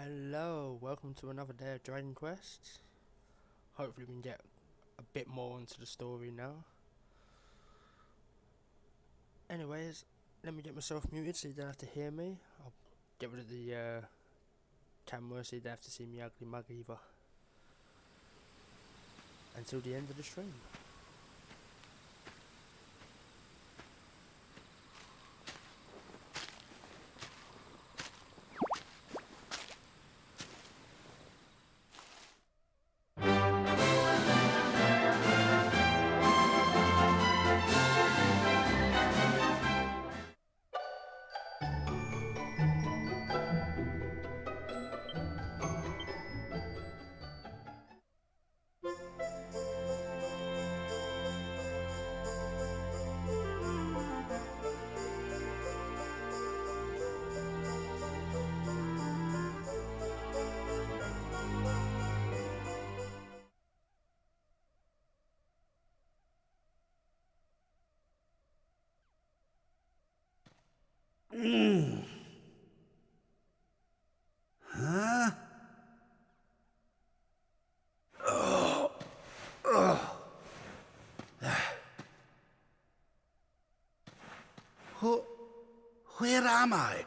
Hello, welcome to another day of Dragon Quest. Hopefully we can get a bit more into the story now. Anyways, let me get myself muted so you don't have to hear me. I'll get rid of the camera so you don't have to see me ugly mug either. Until the end of the stream. Huh? Where am I?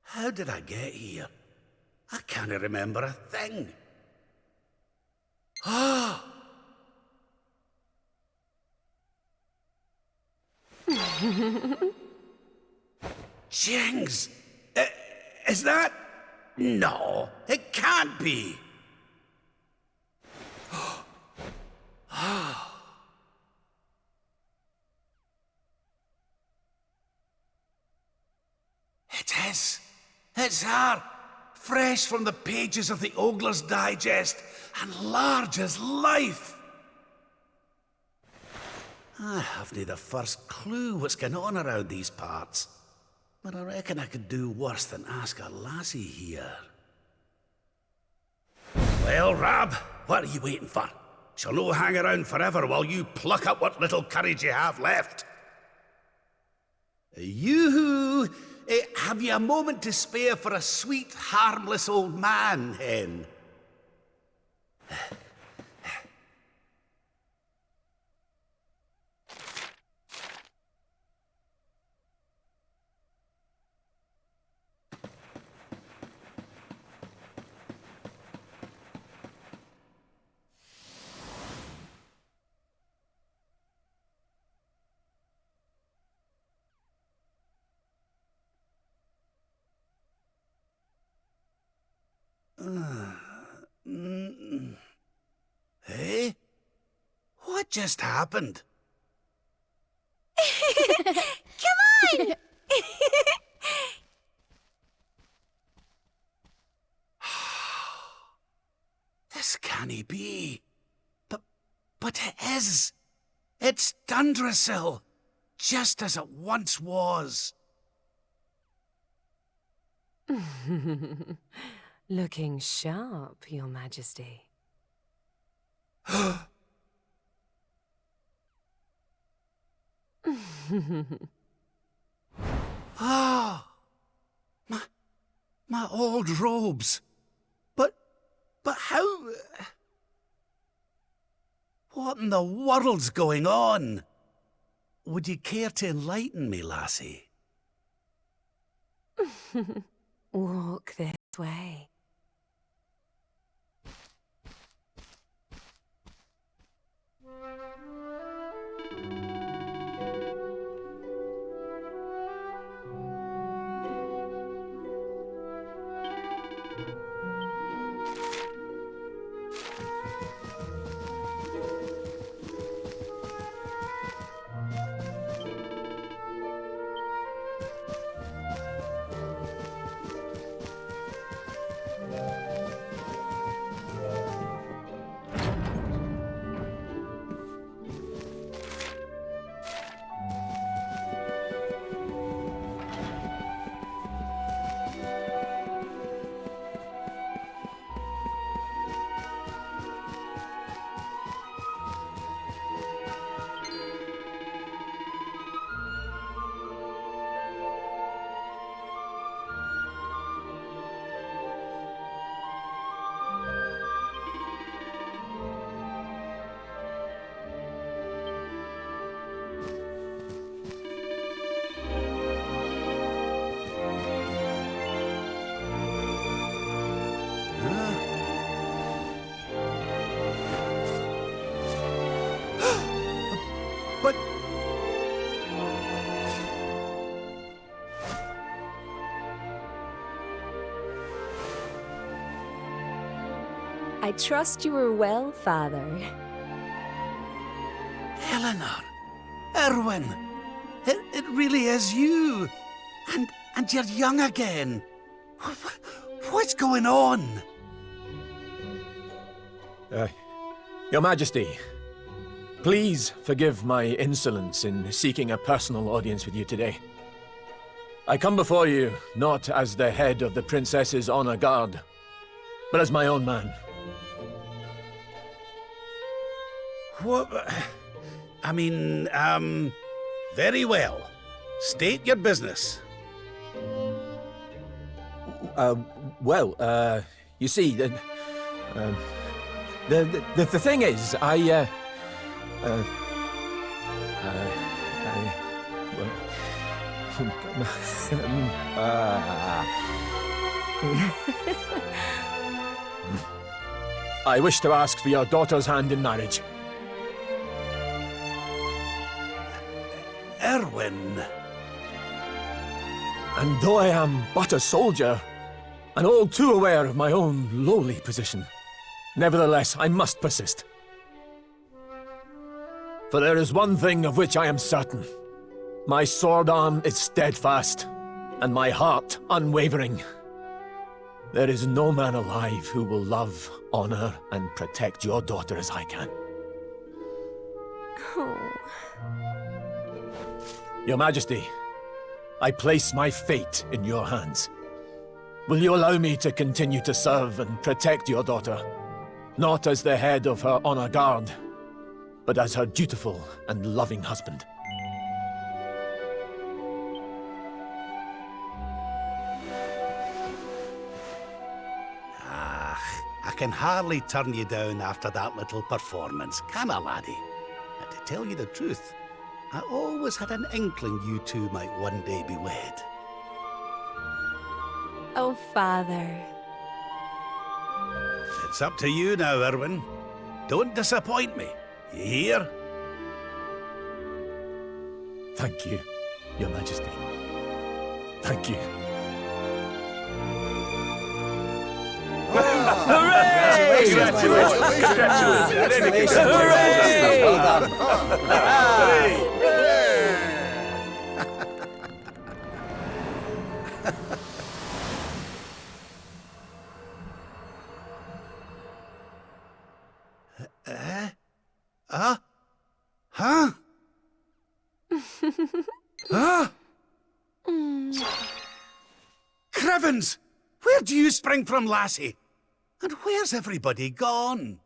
How did I get here? I can't remember a thing. Ah! Jings! Is that... No, it can't be. It is. It's her. Fresh from the pages of the Ogler's Digest, and large as life. I haven't the first clue what's going on around these parts. But I reckon I could do worse than ask a lassie here. Well, Rab, what are you waiting for? She'll no hang around forever while you pluck up what little courage you have left. Yoo-hoo! Have you a moment to spare for a sweet, harmless old man, Hen? Hey? What just happened? Come on! This can't be. But it is. It's Dundrasil, just as it once was. Looking sharp, Your Majesty. Ah, my old robes. But how? What in the world's going on? Would you care to enlighten me, lassie? Walk this way. I trust you are well, Father. Eleanor, Erwin, it really is you. And you're young again. What's going on? Your Majesty, please forgive my insolence in seeking a personal audience with you today. I come before you not as the head of the Princess's Honor Guard, but as my own man. What? I mean, very well. State your business. You see, the thing is, I wish to ask for your daughter's hand in marriage. Erwin. And though I am but a soldier, and all too aware of my own lowly position, nevertheless I must persist. For there is one thing of which I am certain. My sword arm is steadfast, and my heart unwavering. There is no man alive who will love, honor, and protect your daughter as I can. Oh. Your Majesty, I place my fate in your hands. Will you allow me to continue to serve and protect your daughter? Not as the head of her honor guard, but as her dutiful and loving husband. I can hardly turn you down after that little performance, can I, laddie? And to tell you the truth, I always had an inkling you two might one day be wed. Oh, Father. It's up to you now, Erwin. Don't disappoint me. You hear? Thank you, Your Majesty. Thank you. Hooray! Congratulations. Hooray! Well done. Huh? Huh? Crivens! Where do you spring from, lassie? And where's everybody gone?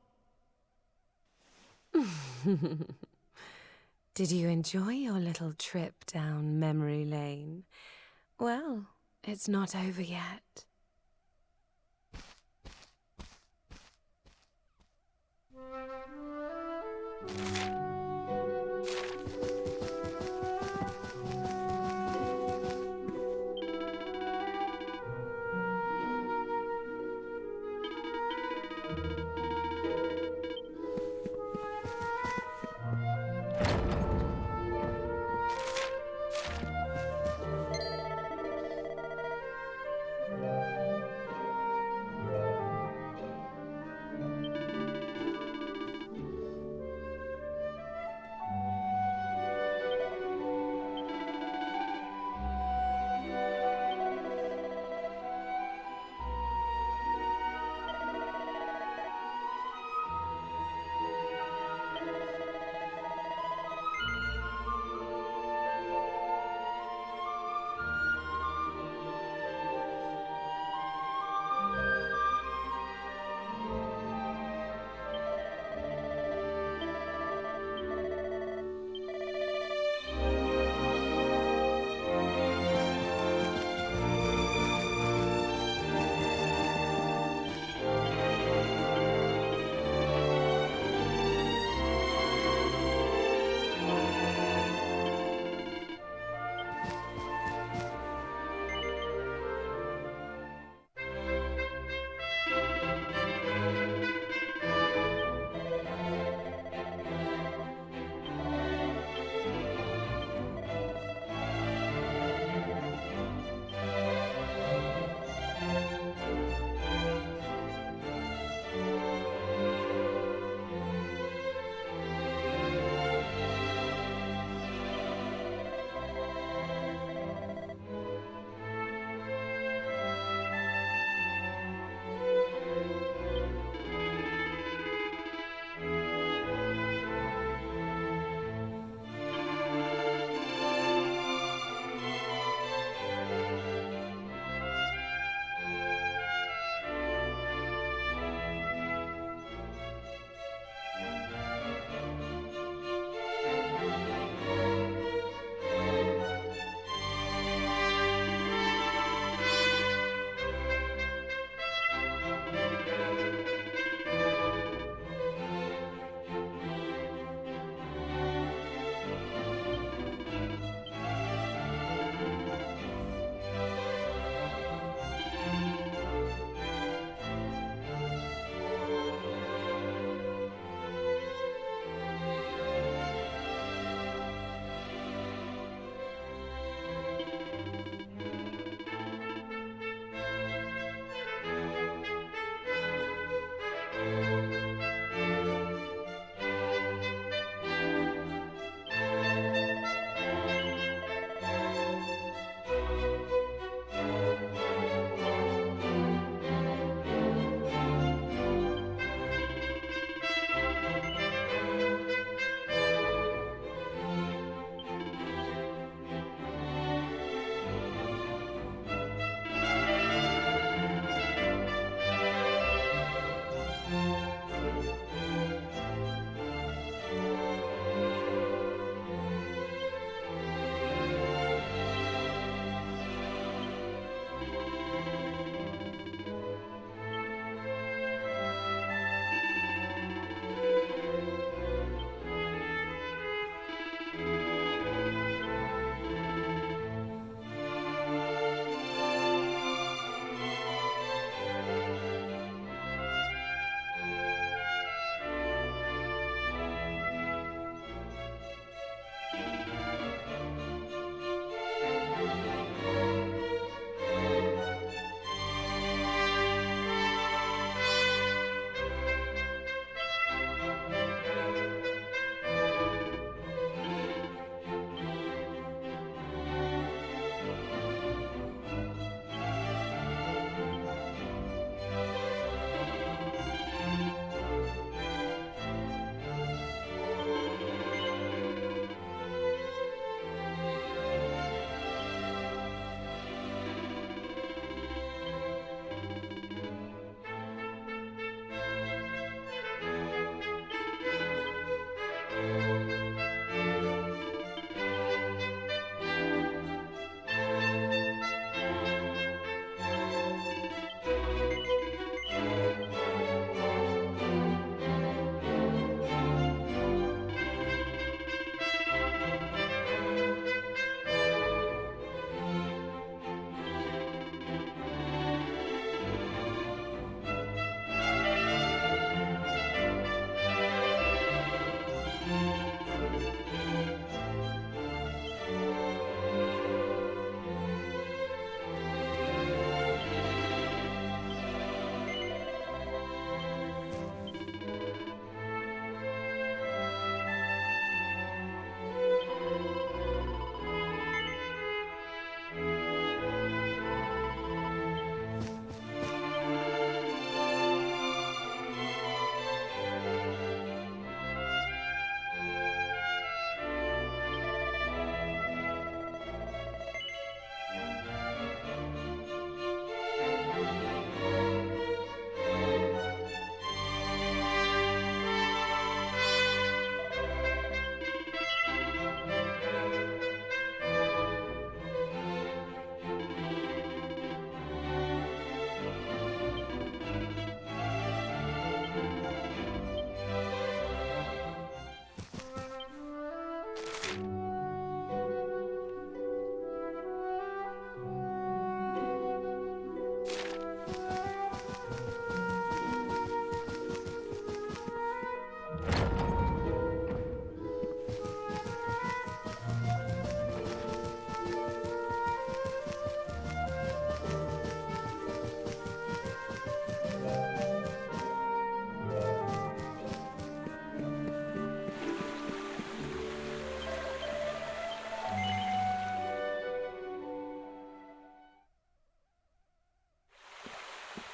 Did you enjoy your little trip down memory lane? Well, it's not over yet.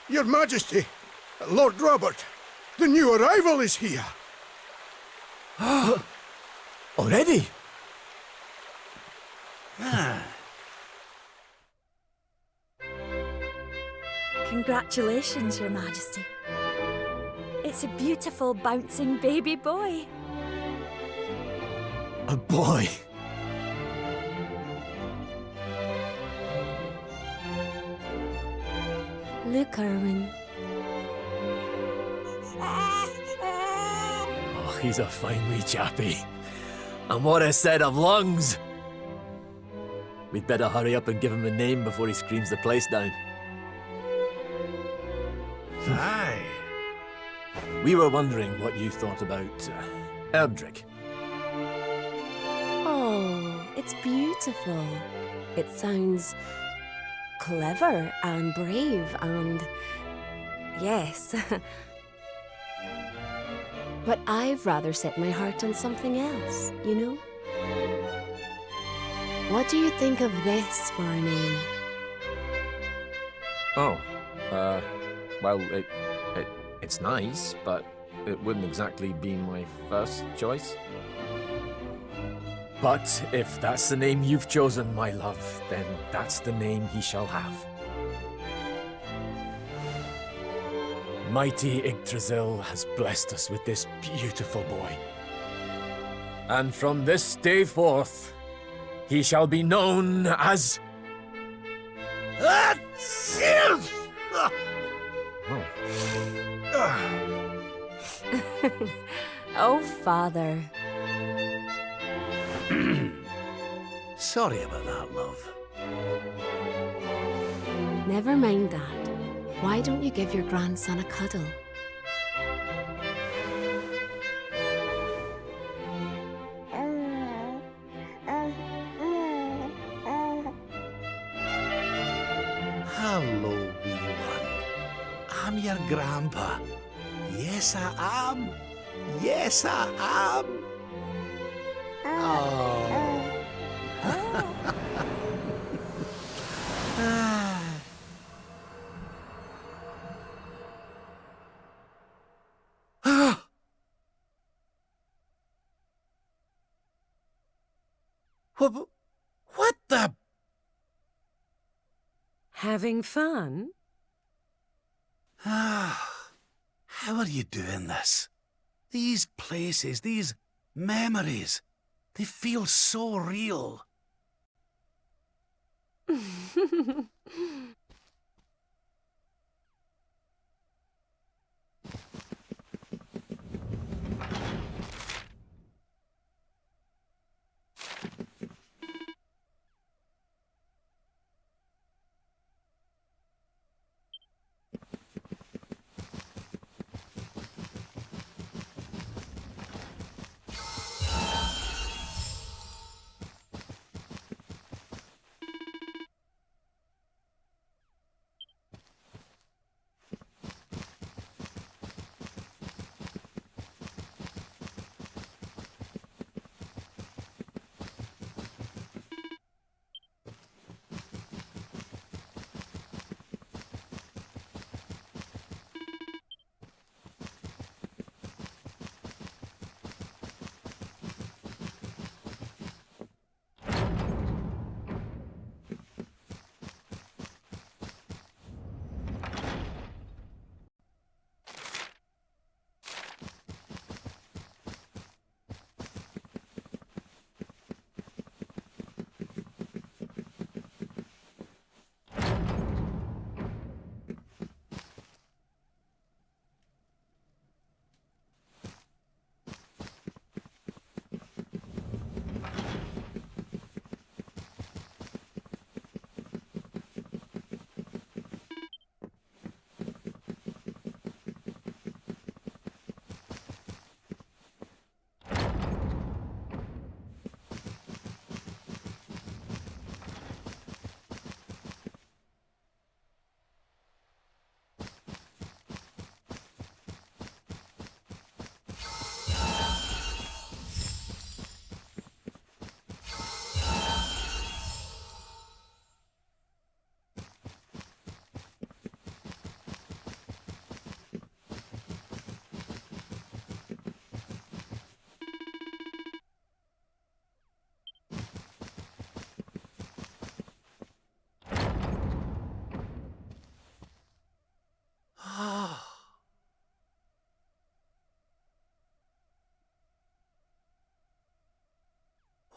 Your Majesty, Lord Robert, the new arrival is here. Already? Congratulations, Your Majesty. It's a beautiful, bouncing baby boy. A boy. Look, Erwin. Oh, he's a fine wee chappie. And what a set of lungs! We'd better hurry up and give him a name before he screams the place down. Aye. We were wondering what you thought about Erdrick. Oh, it's beautiful. It sounds clever and brave and. Yes. But I've rather set my heart on something else, you know? What do you think of this for a name? Oh, well, it's nice, but it wouldn't exactly be my first choice. But if that's the name you've chosen, my love, then that's the name he shall have. Mighty Yggdrasil has blessed us with this beautiful boy. And from this day forth, he shall be known as... Oh, Father. Sorry about that, love. Never mind that. Why don't you give your grandson a cuddle? Hello, wee one. I'm your grandpa. Yes, I am. Yes, I am. Oh. What the? Having fun? How are you doing this? These places, these memories, they feel so real.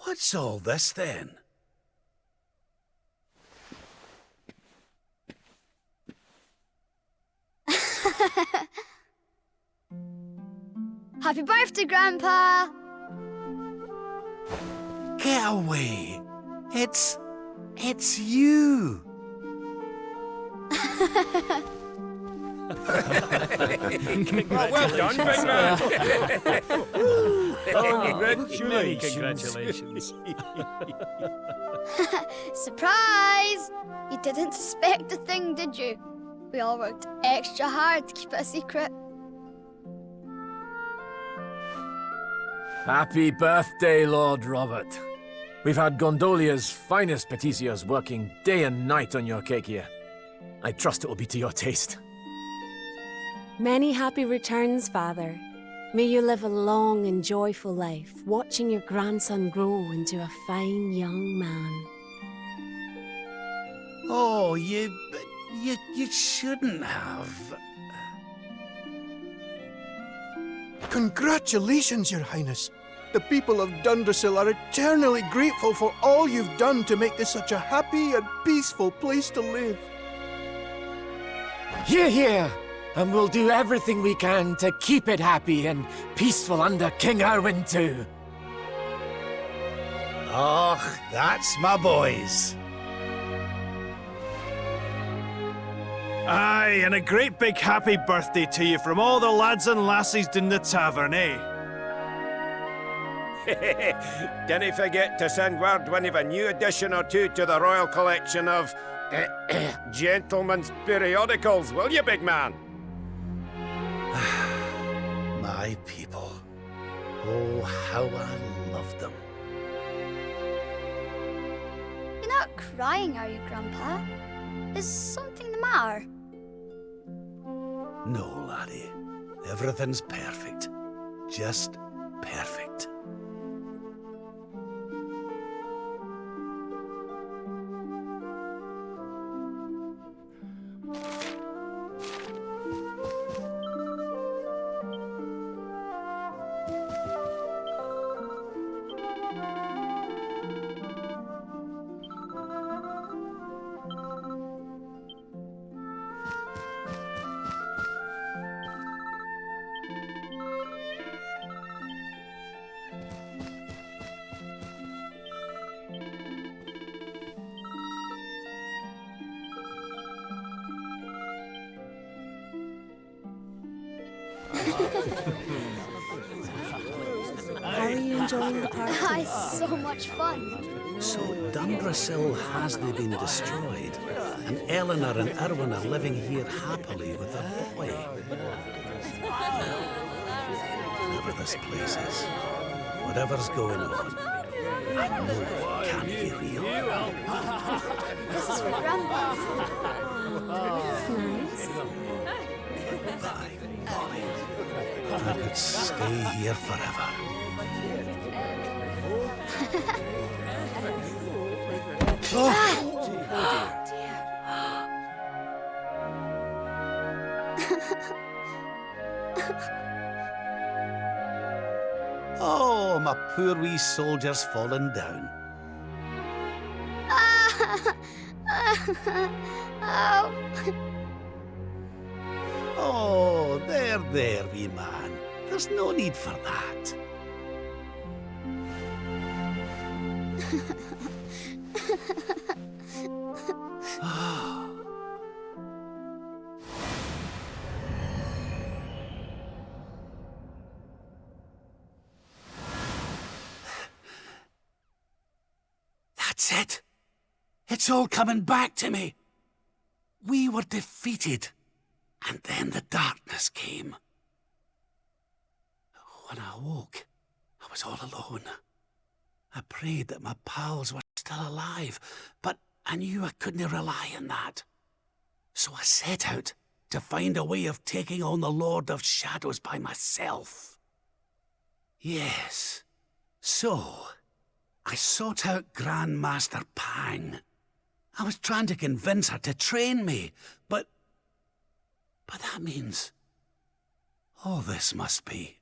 What's all this then? Happy birthday, Grandpa! Get away! It's you! Well done, big man. Congratulations. Surprise! You didn't suspect a thing, did you? We all worked extra hard to keep it a secret. Happy birthday, Lord Robert. We've had Gondolia's finest paticios working day and night on your cake here. I trust it will be to your taste. Many happy returns, Father. May you live a long and joyful life, watching your grandson grow into a fine young man. Oh, you shouldn't have. Congratulations, Your Highness. The people of Dundrasil are eternally grateful for all you've done to make this such a happy and peaceful place to live. Hear, hear! And we'll do everything we can to keep it happy and peaceful under King Erwin too. Oh, that's my boys. Aye, and a great big happy birthday to you from all the lads and lassies in the tavern, eh? Didn't forget to send word when you've a new edition or two to the Royal Collection of gentlemen's periodicals, will you, big man? My people. Oh, how I love them. You're not crying, are you, Grandpa? Is something the matter? No, laddie. Everything's perfect. Just perfect. How are you enjoying the party? It's so much fun. So Dundrasil hasn't been destroyed, and Eleanor and Erwin are living here happily with their boy. Whatever this place is, whatever's going on, I know it can't be real. This is for Grandpa. That's nice. By golly, I could stay here forever. Oh, my poor wee soldier's fallen down. Oh. Oh, there, wee man. There's no need for that. That's it. It's all coming back to me. We were defeated, and then the darkness came. When I awoke, I was all alone. I prayed that my pals were still alive, but I knew I couldn't rely on that. So I set out to find a way of taking on the Lord of Shadows by myself. Yes, so I sought out Grandmaster Pang. I was trying to convince her to train me, but that means all this must be.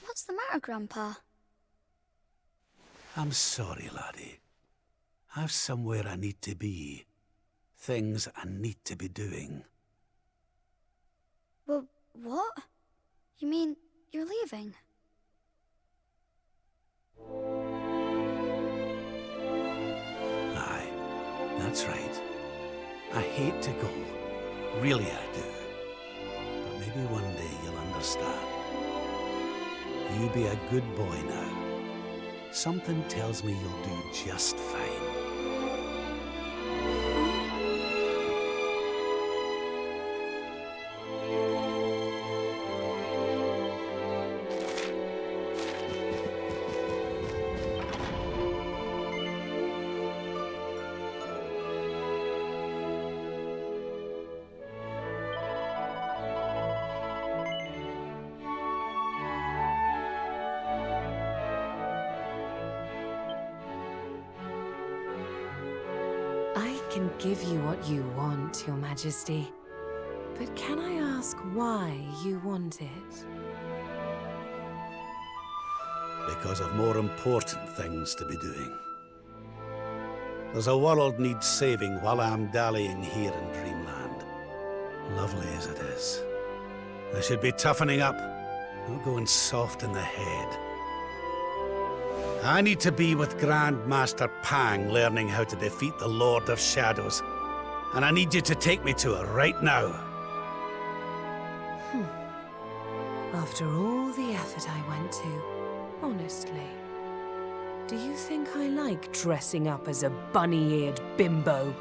What's the matter, Grandpa? I'm sorry, laddie. I've somewhere I need to be. Things I need to be doing. Well, what? You mean you're leaving? Aye, that's right. I hate to go. Really, I do. But maybe one day you'll understand. You be a good boy now. Something tells me you'll do just fine. I can give you what you want, Your Majesty. But can I ask why you want it? Because of more important things to be doing. There's a world needs saving while I'm dallying here in Dreamland. Lovely as it is. I should be toughening up, not going soft in the head. I need to be with Grand Master Pang learning how to defeat the Lord of Shadows. And I need you to take me to her right now. After all the effort I went to, honestly, do you think I like dressing up as a bunny-eared bimbo?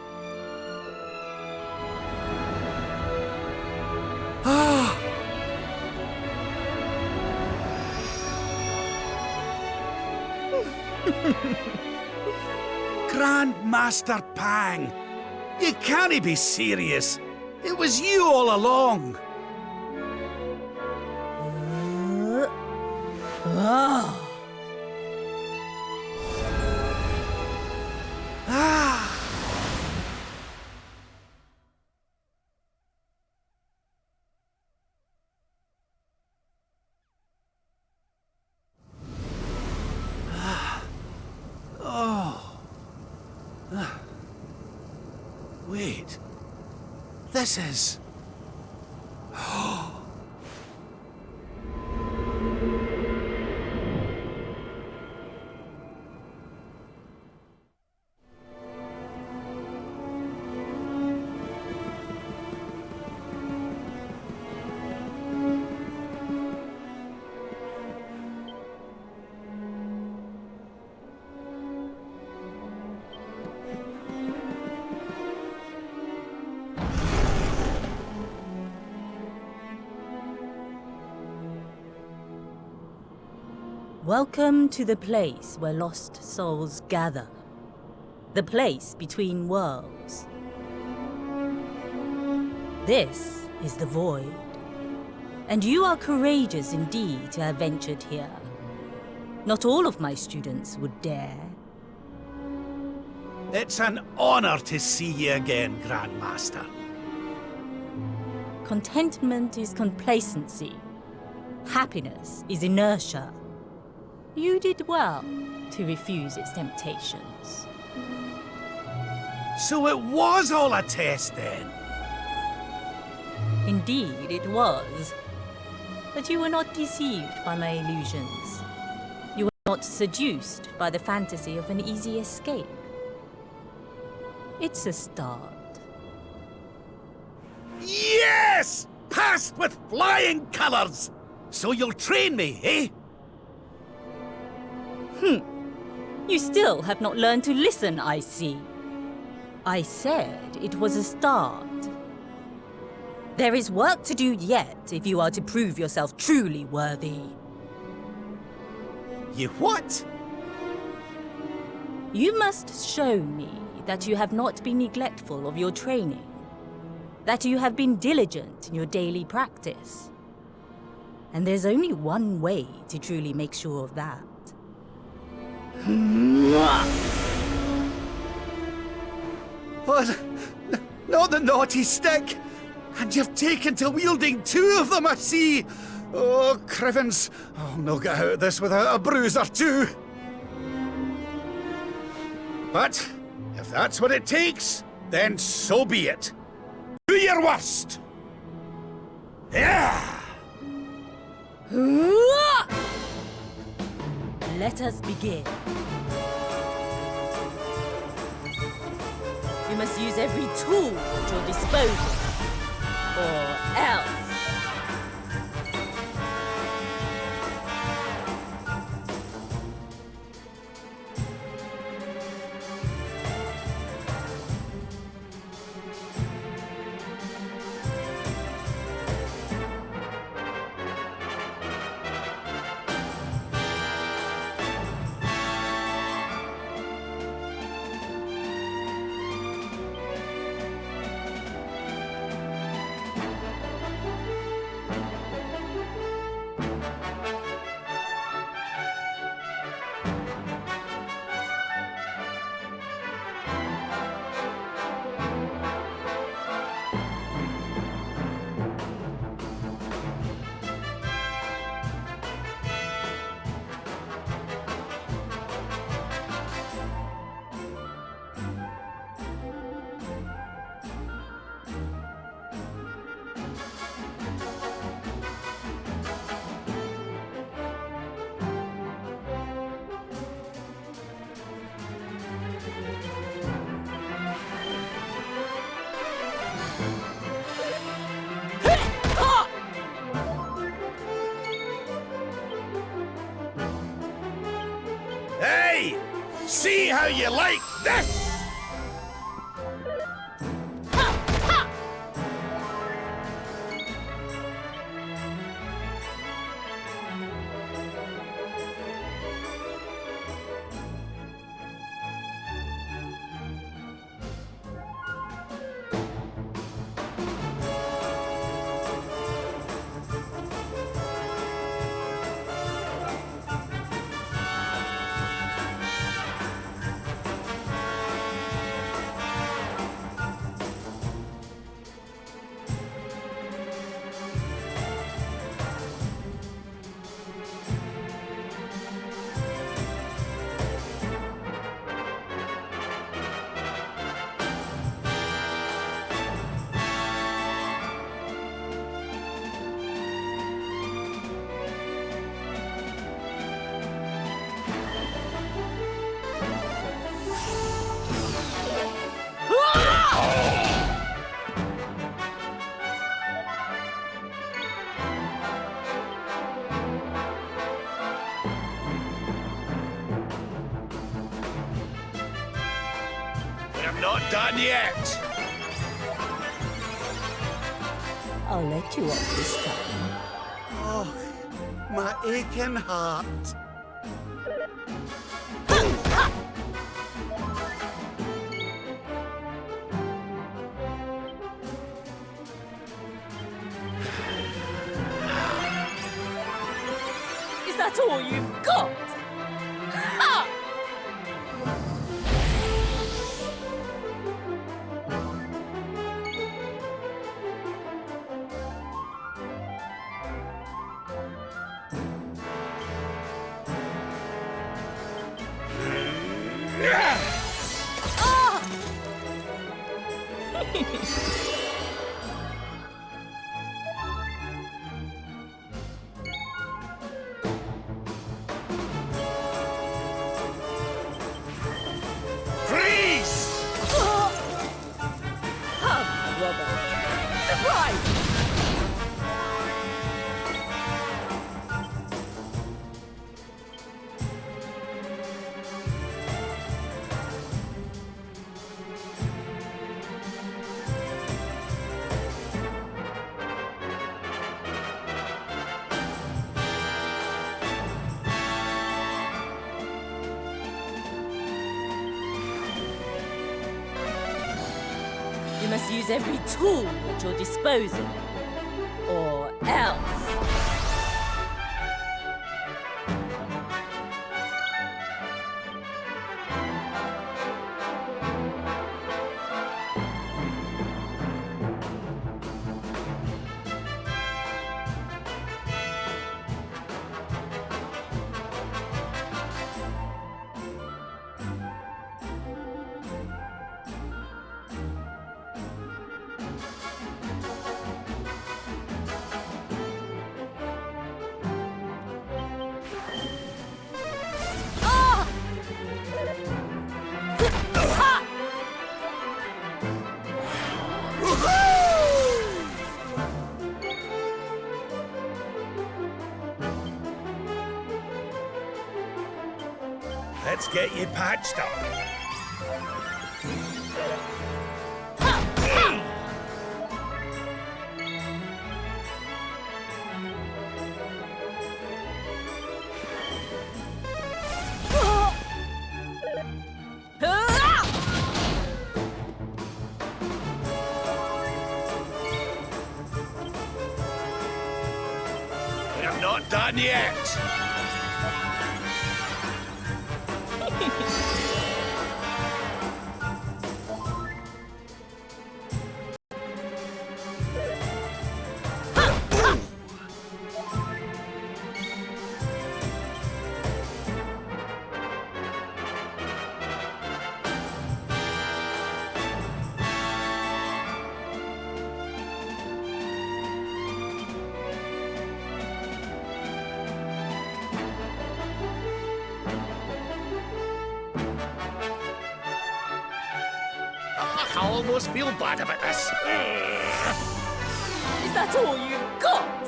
Grand Master Pang! You can't be serious! It was you all along! Wait. This is... Welcome to the place where lost souls gather. The place between worlds. This is the Void. And you are courageous indeed to have ventured here. Not all of my students would dare. It's an honor to see you again, Grand Master. Contentment is complacency. Happiness is inertia. You did well to refuse its temptations. So it was all a test then? Indeed, it was. But you were not deceived by my illusions. You were not seduced by the fantasy of an easy escape. It's a start. Yes! Passed with flying colours! So you'll train me, eh? You still have not learned to listen, I see. I said it was a start. There is work to do yet if you are to prove yourself truly worthy. You what? You must show me that you have not been neglectful of your training. That you have been diligent in your daily practice. And there's only one way to truly make sure of that. What? Not the naughty stick! And you've taken to wielding two of them, I see! Oh, Crivens, I'll no get out of this without a bruise or two! But if that's what it takes, then so be it. Do your worst! Yeah! Let us begin. You must use every tool at your disposal, or else. Hey! See how you like this! I'm not done yet! I'll let you off this time. Oh, my aching heart. Is that all you've got? Ha! Freeze! Come, Robert. Surprise! You must use every tool at your disposal, or else. Let's get you patched up. We're not done yet. I almost feel bad about this. Is that all you've got?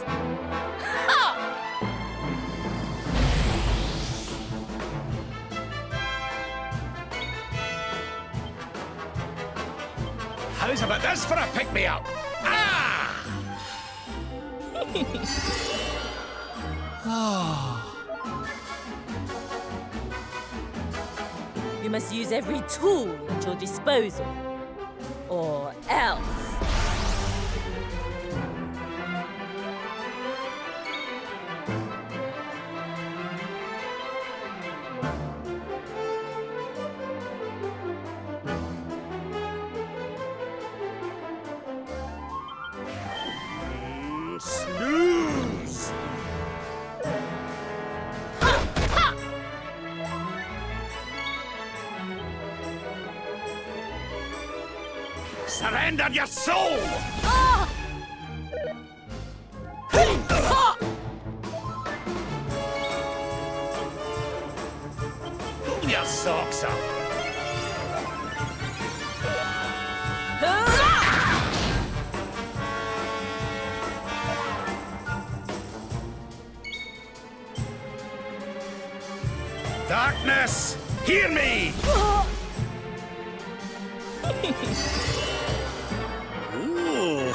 Ha! How's about this for a pick-me-up? Ah! You must use every tool at your disposal, or else. Snooze! Surrender your soul! Pull your socks up! Darkness, hear me! Ooh.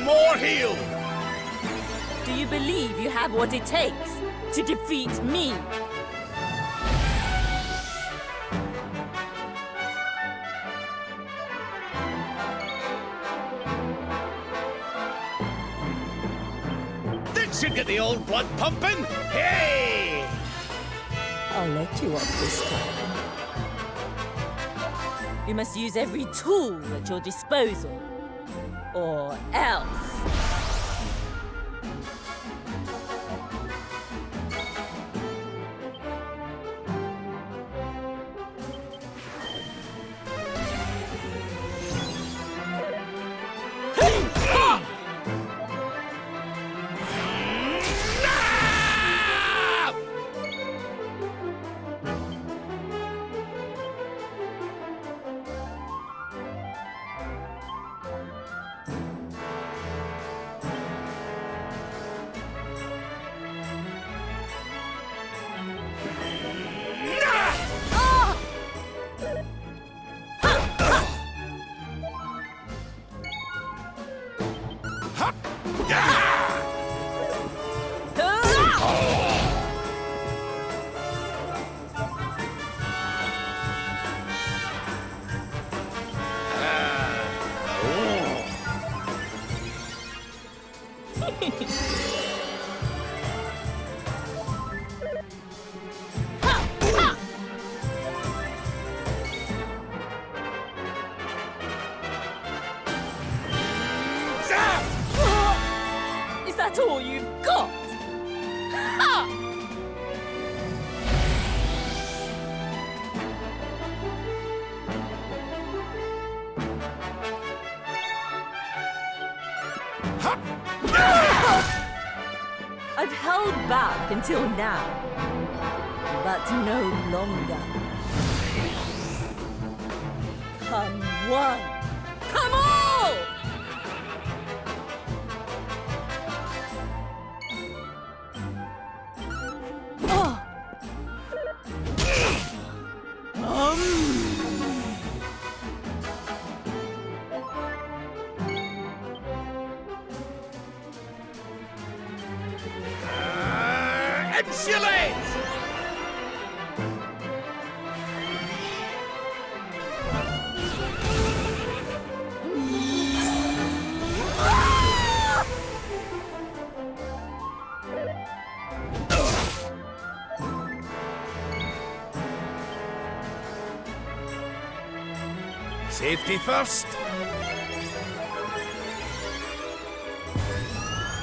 More heal! Do you believe you have what it takes to defeat me? That should get the old blood pumping! Hey! I'll let you off this time. You must use every tool at your disposal, or else. Is that all you've got? Ha! held back until now, but no longer. Come one, come all! Insulate! Safety first.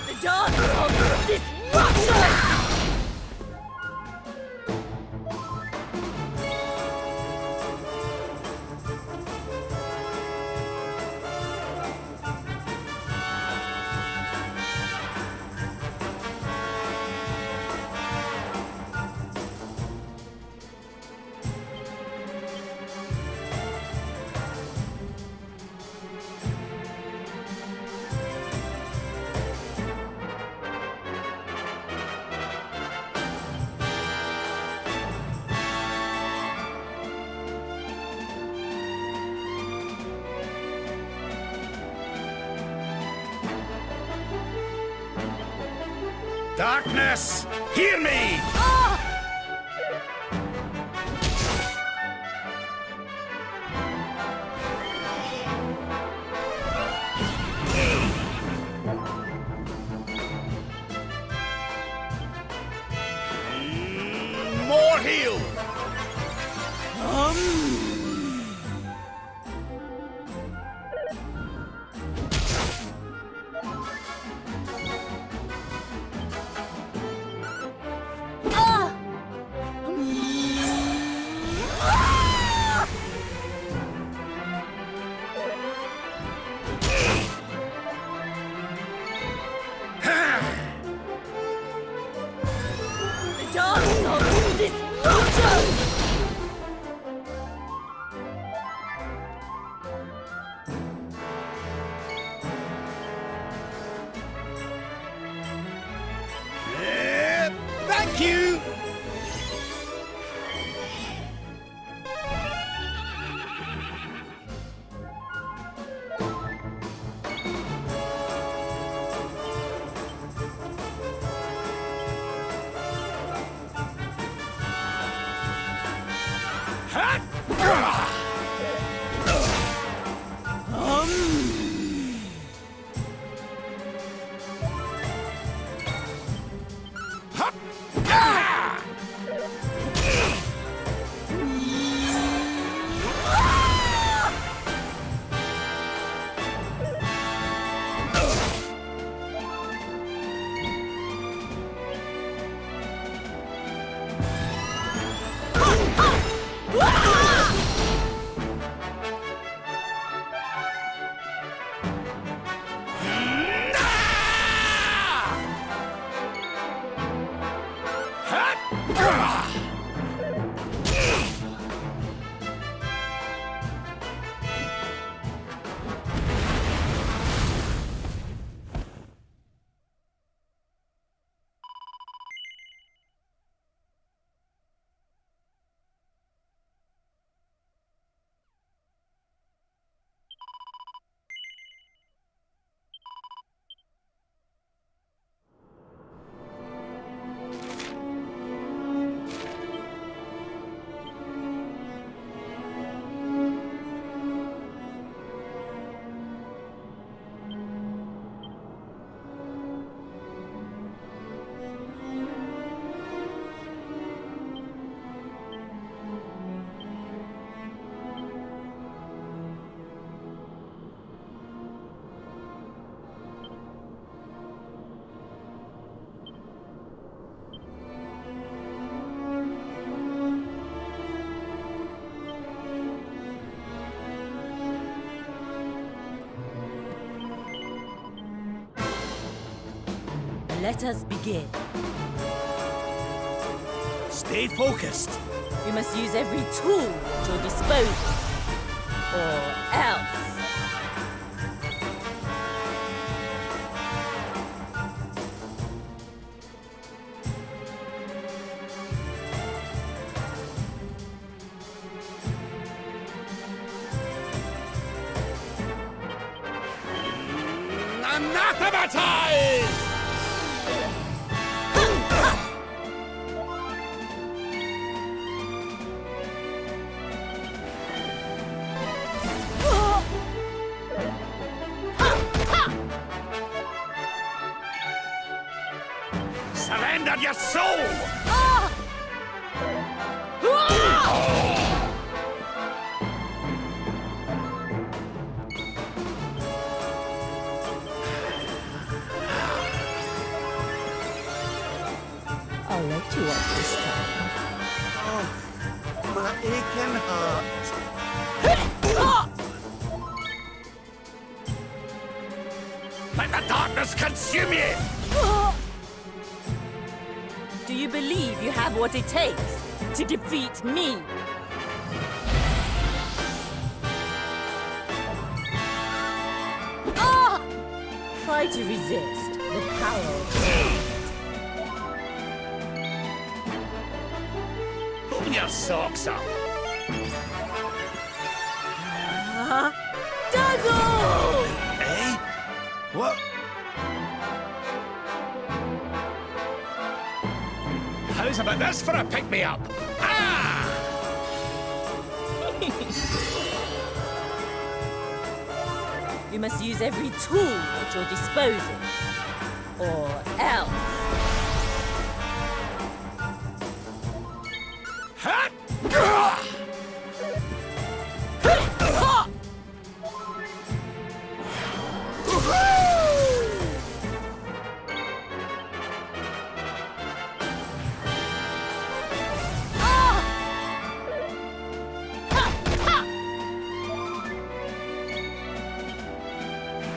The dance of disruption! Darkness, hear me! More heal! Dance of disruption! Thank you! Let us begin. Stay focused. You must use every tool at your disposal, or else. Anathematize! Surrender your soul! I'll let you off this time. My aching heart. Let the darkness consume you! Do you believe you have what it takes to defeat me? Try to resist the power of hate. Pull your socks up. Dazzle! Eh? What? How's about this for a pick-me-up? Ah! You must use every tool at your disposal, or else. Hut!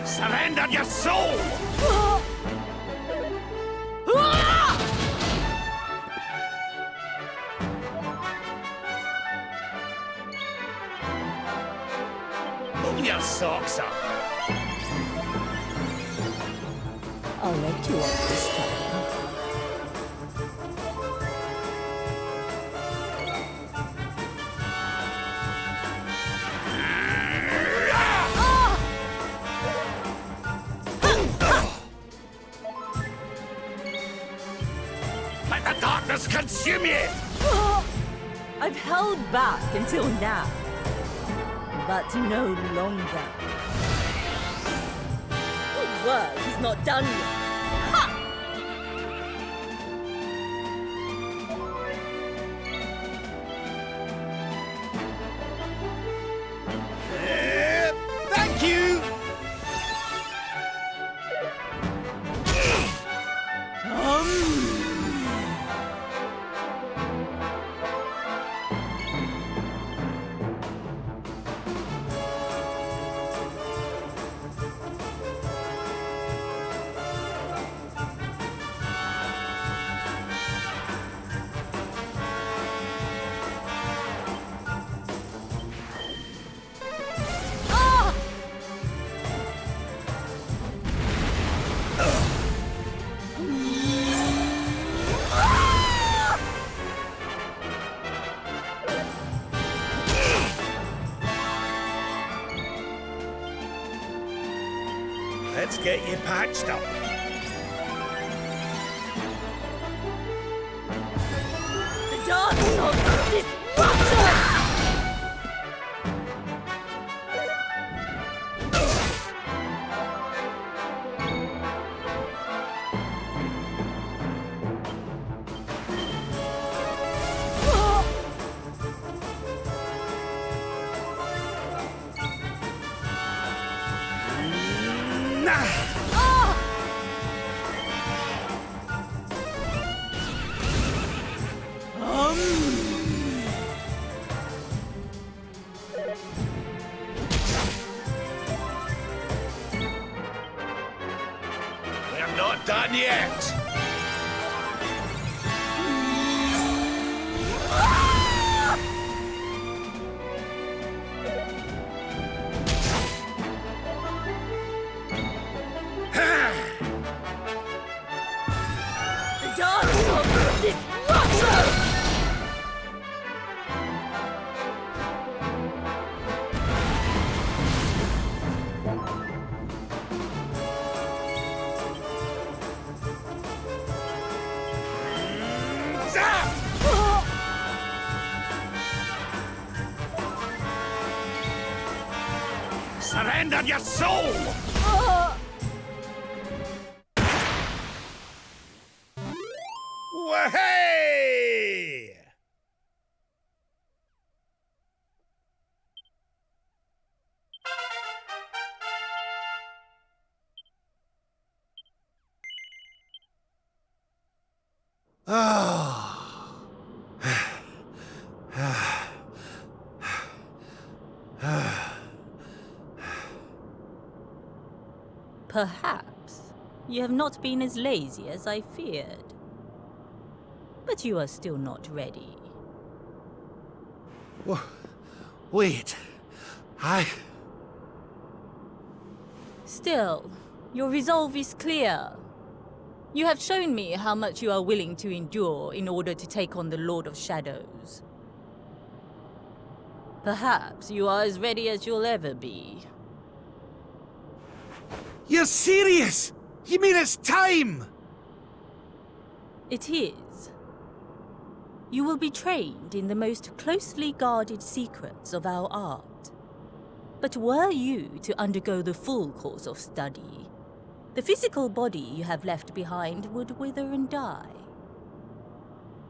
Surrender your soul! Pull your socks up. I'll let you off this time. Let the darkness consume you! I've held back until now, but no longer. The work is not done yet. Thank you! Let's get you patched up. The dance of this battle! We're not done yet. dance of destruction! Surrender your soul! Wahey! Perhaps you have not been as lazy as I feared. But you are still not ready. Wait. Still, your resolve is clear. You have shown me how much you are willing to endure in order to take on the Lord of Shadows. Perhaps you are as ready as you'll ever be. You're serious? You mean it's time? It is. You will be trained in the most closely guarded secrets of our art. But were you to undergo the full course of study, the physical body you have left behind would wither and die.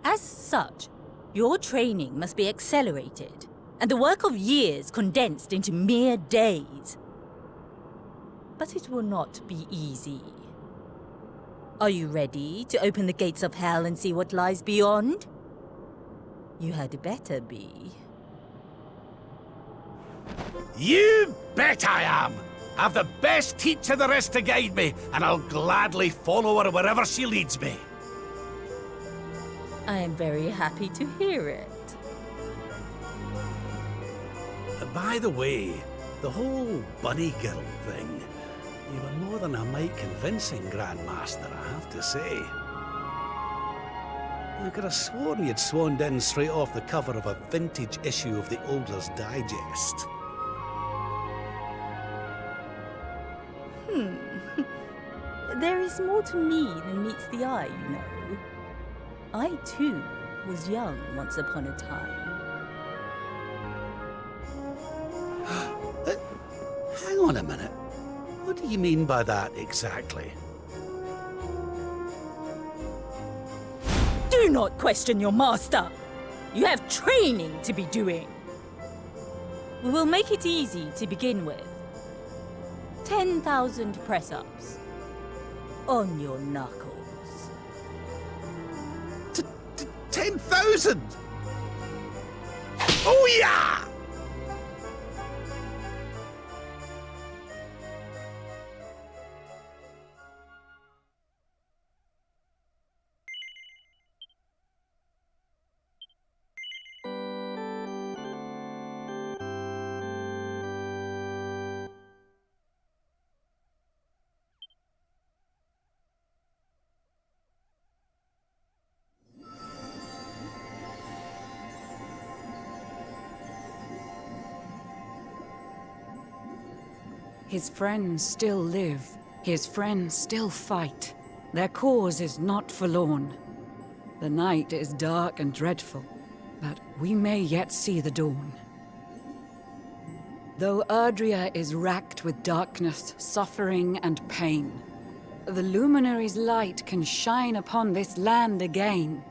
As such, your training must be accelerated, and the work of years condensed into mere days. But it will not be easy. Are you ready to open the gates of hell and see what lies beyond? You had better be. You bet I am! I've the best teacher there is to guide me, and I'll gladly follow her wherever she leads me. I am very happy to hear it. By the way, the whole bunny girl thing, you were more than a mite convincing, Grandmaster, I have to say. I could have sworn you'd swanned in straight off the cover of a vintage issue of the Ogler's Digest. There is more to me than meets the eye, you know. I, too, was young once upon a time. Hang on a minute. What do you mean by that exactly? Do not question your master! You have training to be doing! We will make it easy to begin with. 10,000 press-ups. On your knuckles. 10,000? Oh yeah! His friends still live. His friends still fight. Their cause is not forlorn. The night is dark and dreadful, but we may yet see the dawn. Though Erdrea is racked with darkness, suffering, and pain, the Luminary's light can shine upon this land again.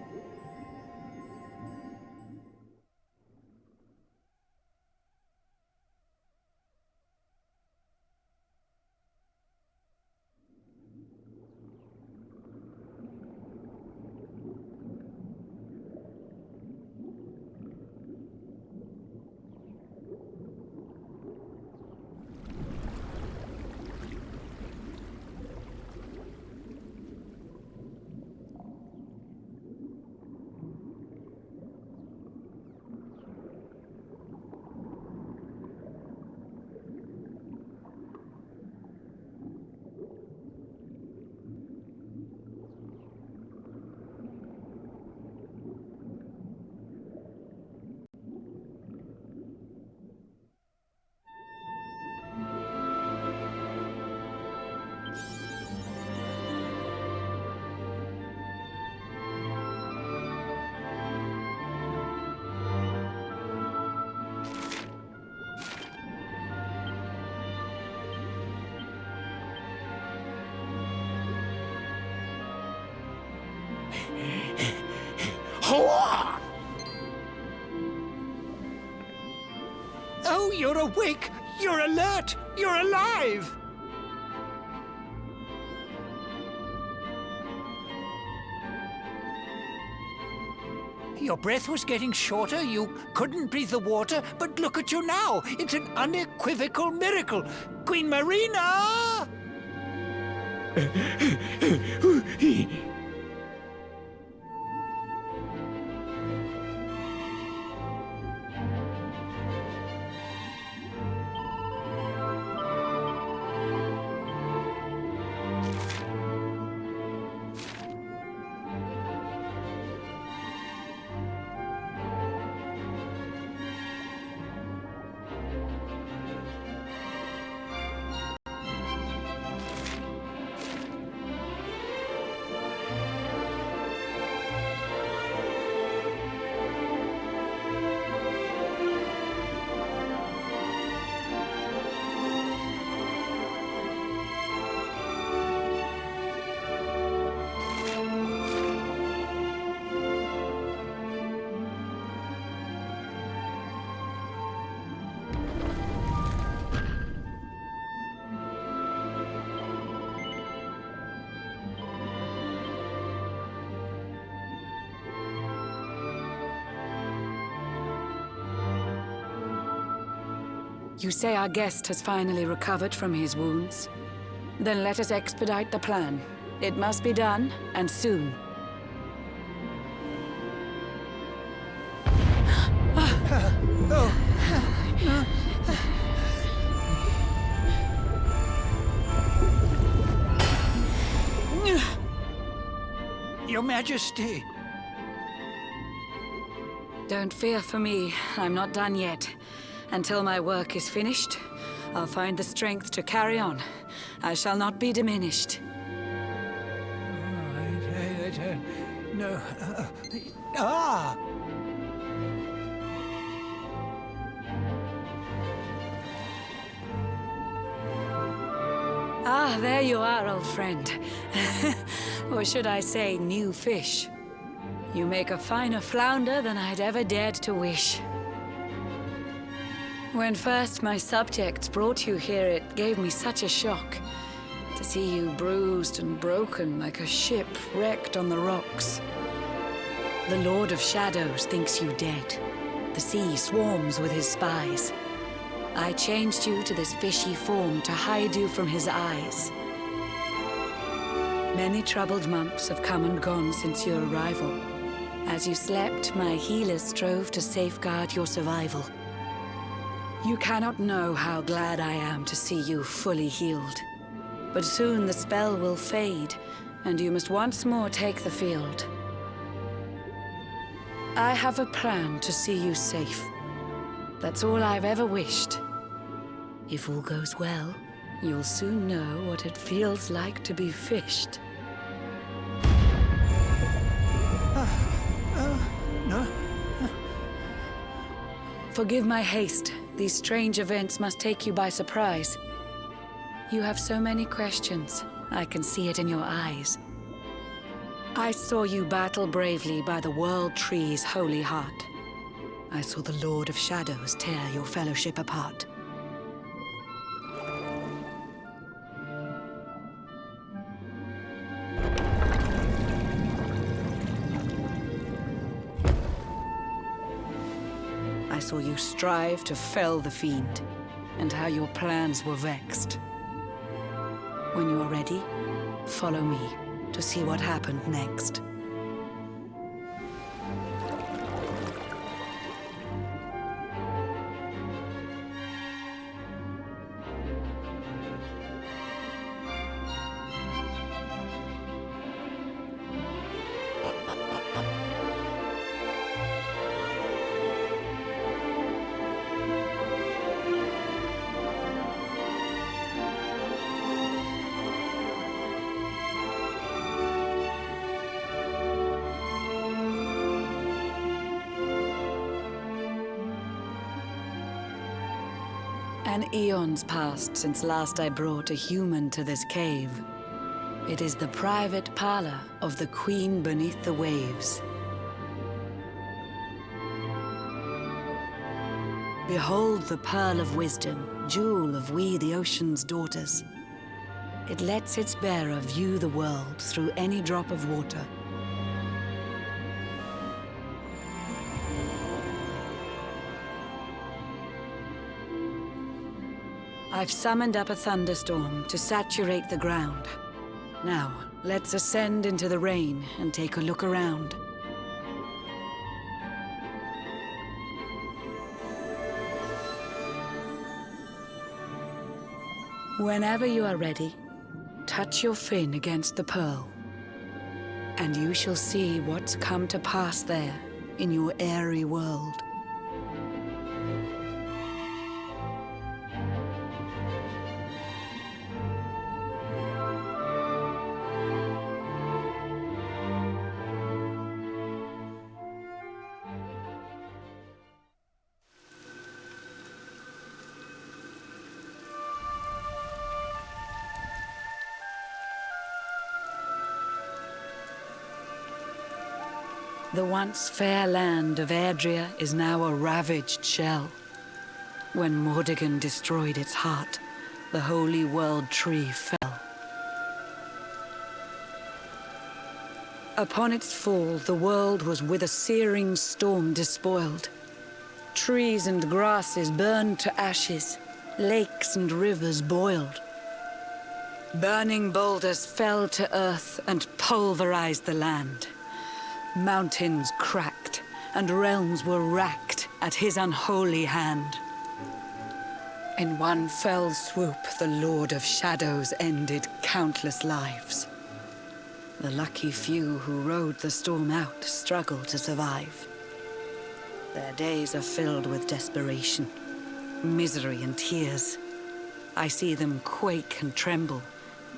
Oh, you're awake! You're alert! You're alive! Your breath was getting shorter, you couldn't breathe the water, but look at you now! It's an unequivocal miracle! Queen Marina! You say our guest has finally recovered from his wounds? Then let us expedite the plan. It must be done, and soon. Your Majesty! Don't fear for me. I'm not done yet. Until my work is finished, I'll find the strength to carry on. I shall not be diminished. No. Ah, there you are, old friend. Or should I say, new fish. You make a finer flounder than I'd ever dared to wish. When first my subjects brought you here, it gave me such a shock to see you bruised and broken like a ship wrecked on the rocks. The Lord of Shadows thinks you dead. The sea swarms with his spies. I changed you to this fishy form to hide you from his eyes. Many troubled months have come and gone since your arrival. As you slept, my healers strove to safeguard your survival. You cannot know how glad I am to see you fully healed. But soon the spell will fade, and you must once more take the field. I have a plan to see you safe. That's all I've ever wished. If all goes well, you'll soon know what it feels like to be fished. No. Forgive my haste. These strange events must take you by surprise. You have so many questions. I can see it in your eyes. I saw you battle bravely by the World Tree's holy heart. I saw the Lord of Shadows tear your fellowship apart. I saw you strive to fell the fiend, and how your plans were vexed. When you are ready, follow me to see what happened next. An eon's passed since last I brought a human to this cave. It is the private parlor of the Queen beneath the waves. Behold the pearl of wisdom, jewel of we the ocean's daughters. It lets its bearer view the world through any drop of water. I've summoned up a thunderstorm to saturate the ground. Now, let's ascend into the rain and take a look around. Whenever you are ready, touch your fin against the pearl, and you shall see what's come to pass there in your airy world. The once fair land of Erdrea is now a ravaged shell. When Mordegon destroyed its heart, the holy world tree fell. Upon its fall, the world was with a searing storm despoiled. Trees and grasses burned to ashes, lakes and rivers boiled. Burning boulders fell to earth and pulverized the land. Mountains cracked, and realms were racked at his unholy hand. In one fell swoop, the Lord of Shadows ended countless lives. The lucky few who rode the storm out struggled to survive. Their days are filled with desperation, misery and tears. I see them quake and tremble,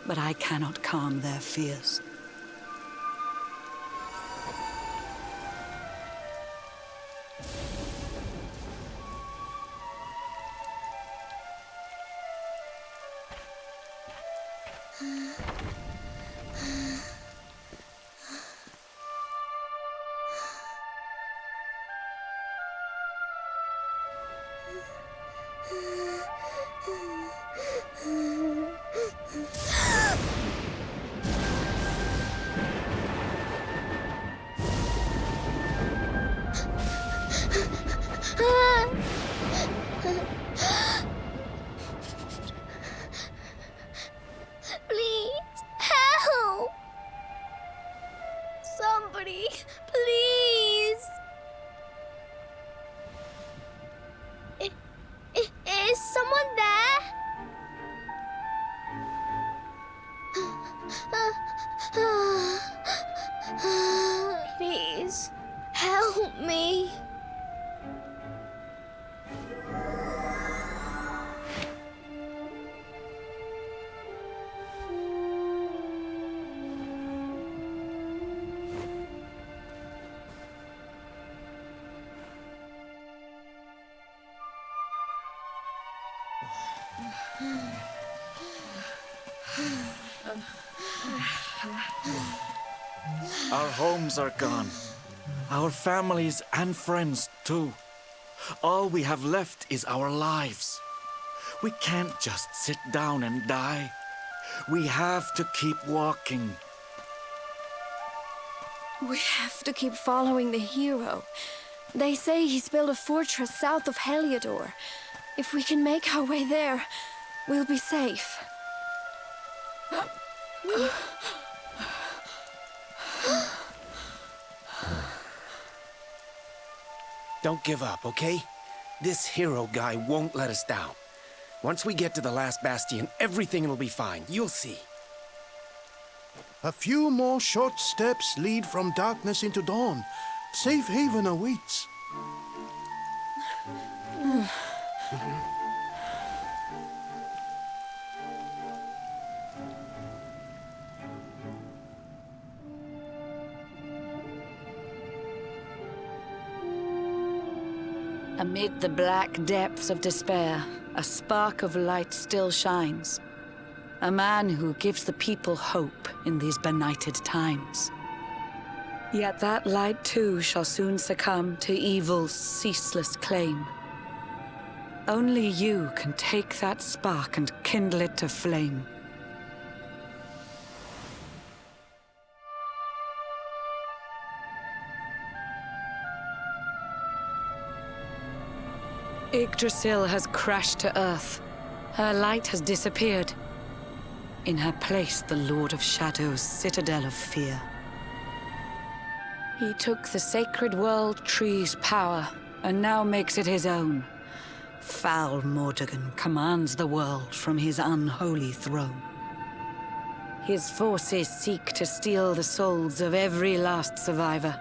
but I cannot calm their fears. Please, help! Somebody, please! Is someone there? Please, help me. Our homes are gone. Our families and friends, too. All we have left is our lives. We can't just sit down and die. We have to keep walking. We have to keep following the hero. They say he's built a fortress south of Heliodor. If we can make our way there, we'll be safe. Don't give up, okay? This hero guy won't let us down. Once we get to the last bastion, everything will be fine. You'll see. A few more short steps lead from darkness into dawn. Safe haven awaits. Amid the black depths of despair, a spark of light still shines. A man who gives the people hope in these benighted times. Yet that light too shall soon succumb to evil's ceaseless claim. Only you can take that spark and kindle it to flame. Yggdrasil has crashed to Earth. Her light has disappeared. In her place, the Lord of Shadow's citadel of fear. He took the sacred world tree's power, and now makes it his own. Foul Mordegon commands the world from his unholy throne. His forces seek to steal the souls of every last survivor.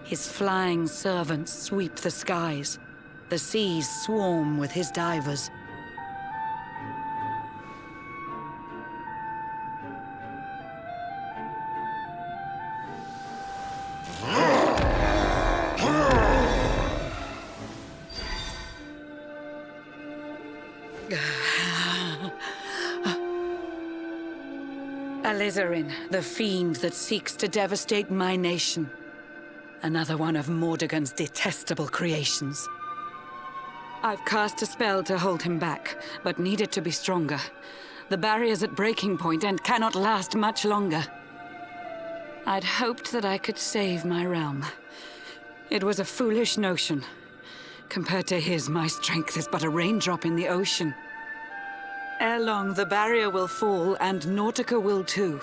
His flying servants sweep the skies. The seas swarm with his divers. Alizarin, the fiend that seeks to devastate my nation. Another one of Mordegon's detestable creations. I've cast a spell to hold him back, but need it to be stronger. The barrier's at breaking point and cannot last much longer. I'd hoped that I could save my realm. It was a foolish notion. Compared to his, my strength is but a raindrop in the ocean. Ere long, the barrier will fall, and Nautica will too.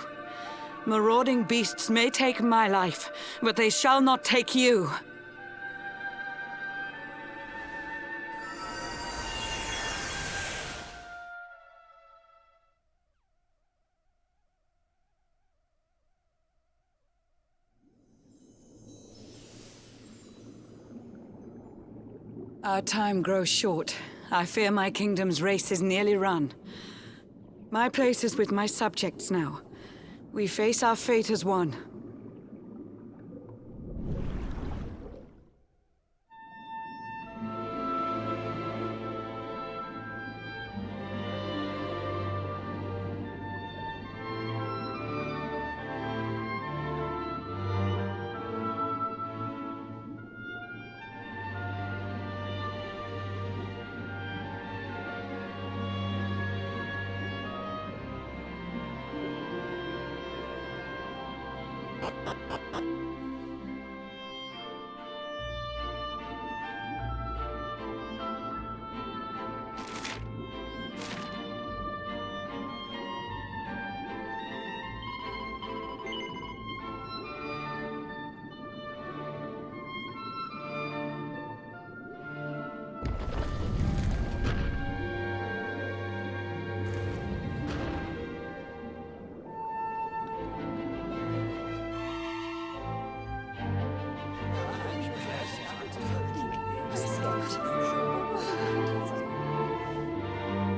Marauding beasts may take my life, but they shall not take you. Our time grows short. I fear my kingdom's race is nearly run. My place is with my subjects now. We face our fate as one.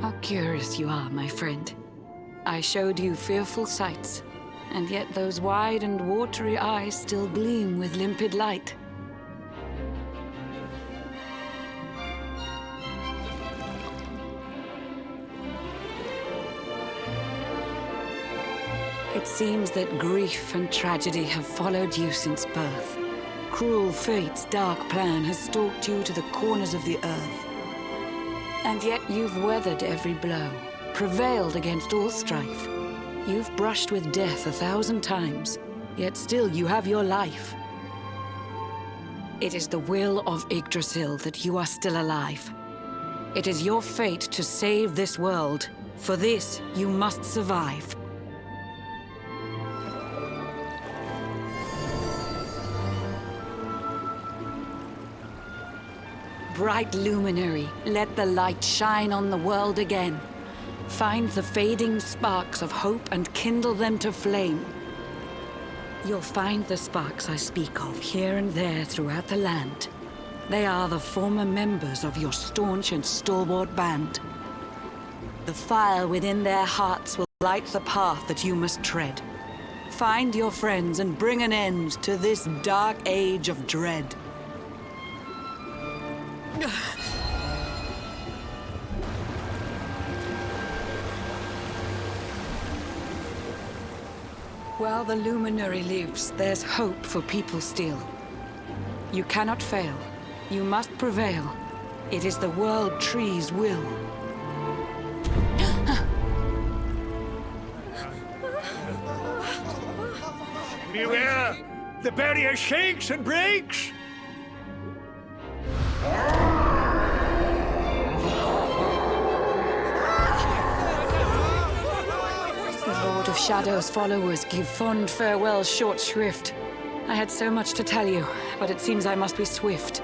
How curious you are, my friend. I showed you fearful sights, and yet those wide and watery eyes still gleam with limpid light. It seems that grief and tragedy have followed you since birth. Cruel fate's dark plan has stalked you to the corners of the earth. And yet you've weathered every blow, prevailed against all strife. You've brushed with death 1,000 times, yet still you have your life. It is the will of Yggdrasil that you are still alive. It is your fate to save this world. For this, you must survive. Bright luminary, let the light shine on the world again. Find the fading sparks of hope and kindle them to flame. You'll find the sparks I speak of here and there throughout the land. They are the former members of your staunch and stalwart band. The fire within their hearts will light the path that you must tread. Find your friends and bring an end to this dark age of dread. While the Luminary lives, there's hope for people still. You cannot fail. You must prevail. It is the World Tree's will. Beware! The barrier shakes and breaks! The Lord of Shadow's followers give fond farewell short shrift. I had so much to tell you, but it seems I must be swift.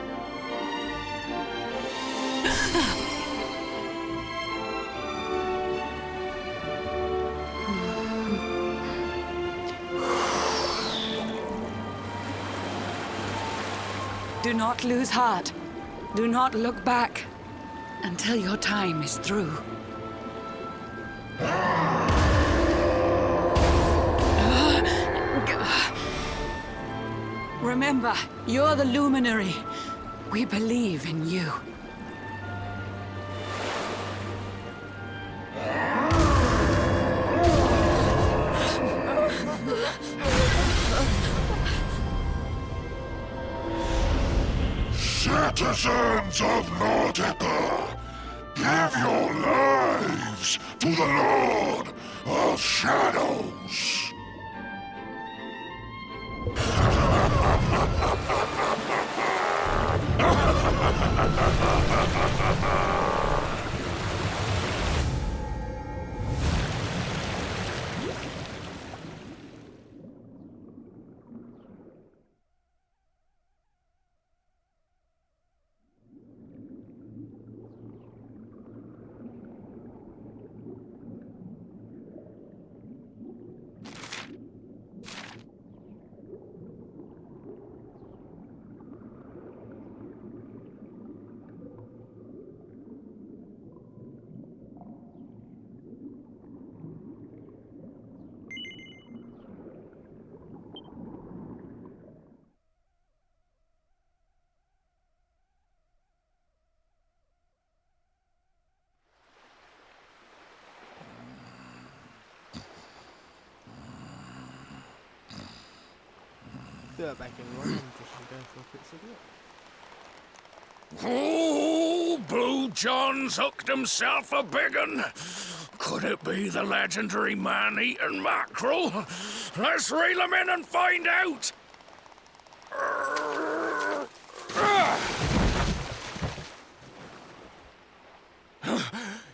Do not lose heart. Do not look back until your time is through. Remember, you're the Luminary. We believe in you. Citizens of Nautica, give your lives to the Lord of Shadows. Be right back everyone, I'm just going for a quick cigarette. Oh, Blue John's hooked himself a big un. Could it be the legendary man-eating mackerel? Let's reel him in and find out!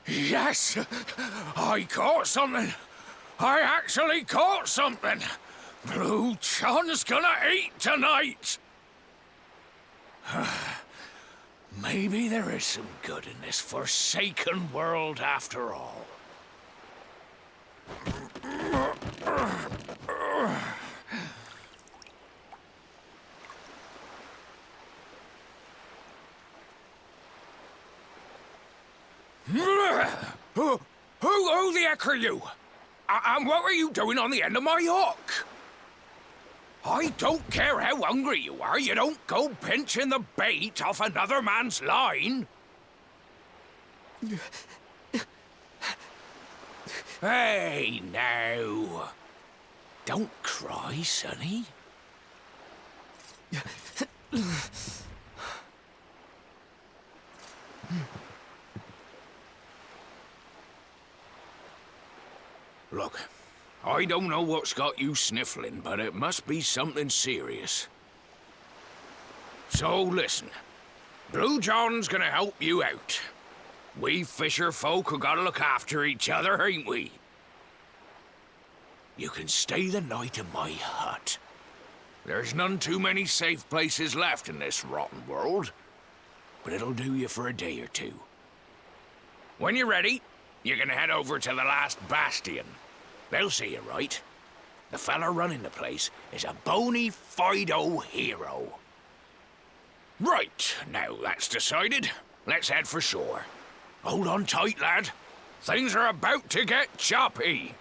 Yes! I caught something! I actually caught something! Blue John's gonna eat tonight! Maybe there is some good in this forsaken world after all. Who the heck are you? And what were you doing on the end of my hook? I don't care how hungry you are, you don't go pinching the bait off another man's line. Hey, now. Don't cry, sonny. Look, I don't know what's got you sniffling, but it must be something serious. So listen, Blue John's gonna help you out. We fisher folk have gotta look after each other, ain't we? You can stay the night in my hut. There's none too many safe places left in this rotten world, but it'll do you for a day or two. When you're ready, you're gonna head over to the last bastion. They'll see you right. The fella running the place is a bony Fido hero. Right, now that's decided. Let's head for shore. Hold on tight, lad. Things are about to get choppy.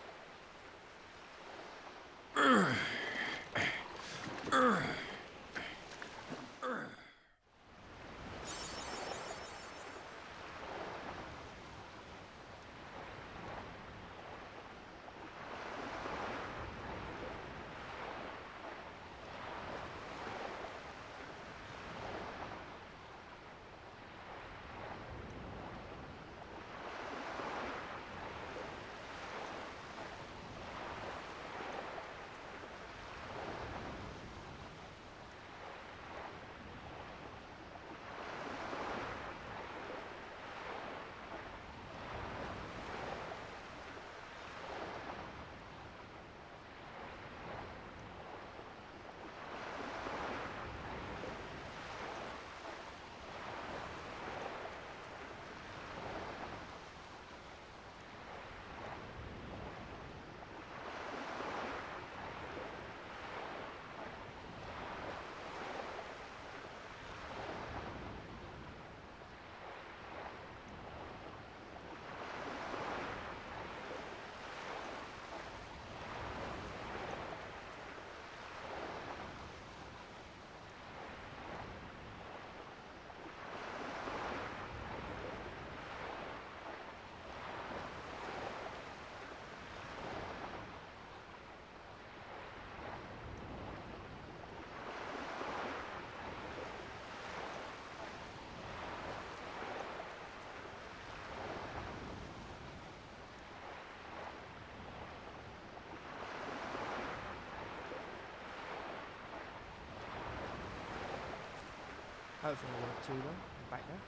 Hopefully it won't too long. I'm back now.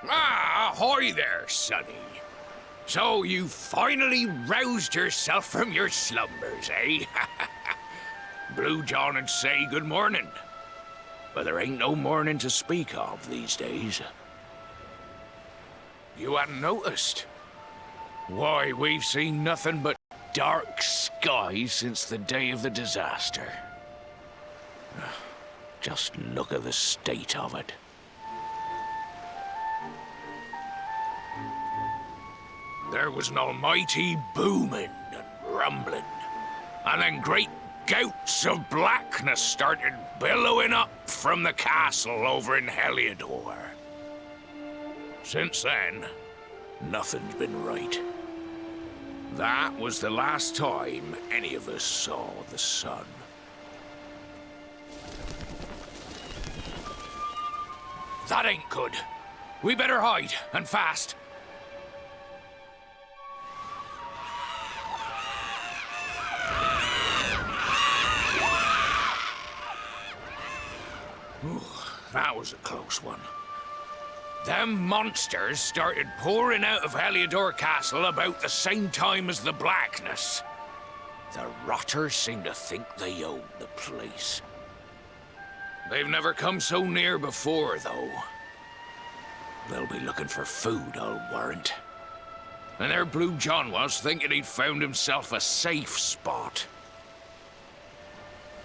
Ah, ahoy there, Sonny. So you finally roused yourself from your slumbers, eh? Blue John would say good morning. But there ain't no morning to speak of these days. You hadn't noticed? Why, we've seen nothing but dark skies since the day of the disaster. Just look at the state of it. There was an almighty booming and rumbling, and then great gouts of blackness started billowing up from the castle over in Heliodor. Since then, nothing's been right. That was the last time any of us saw the sun. That ain't good. We better hide, and fast. Ooh, that was a close one. Them monsters started pouring out of Heliodor Castle about the same time as the blackness. The rotters seem to think they own the place. They've never come so near before, though. They'll be looking for food, I'll warrant. And there Blue John was, thinking he'd found himself a safe spot.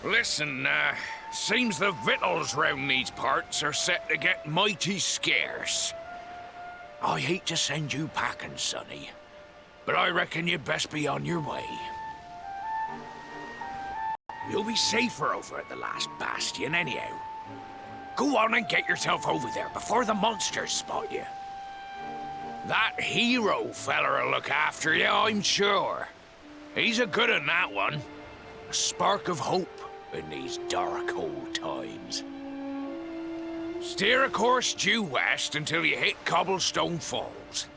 Listen, Seems the victuals round these parts are set to get mighty scarce. I hate to send you packing, sonny, but I reckon you'd best be on your way. You'll be safer over at the last bastion anyhow. Go on and get yourself over there before the monsters spot you. That hero feller'll look after you, I'm sure. He's a good un, that one. A spark of hope in these dark old times. Steer a course due west until you hit Cobblestone Falls.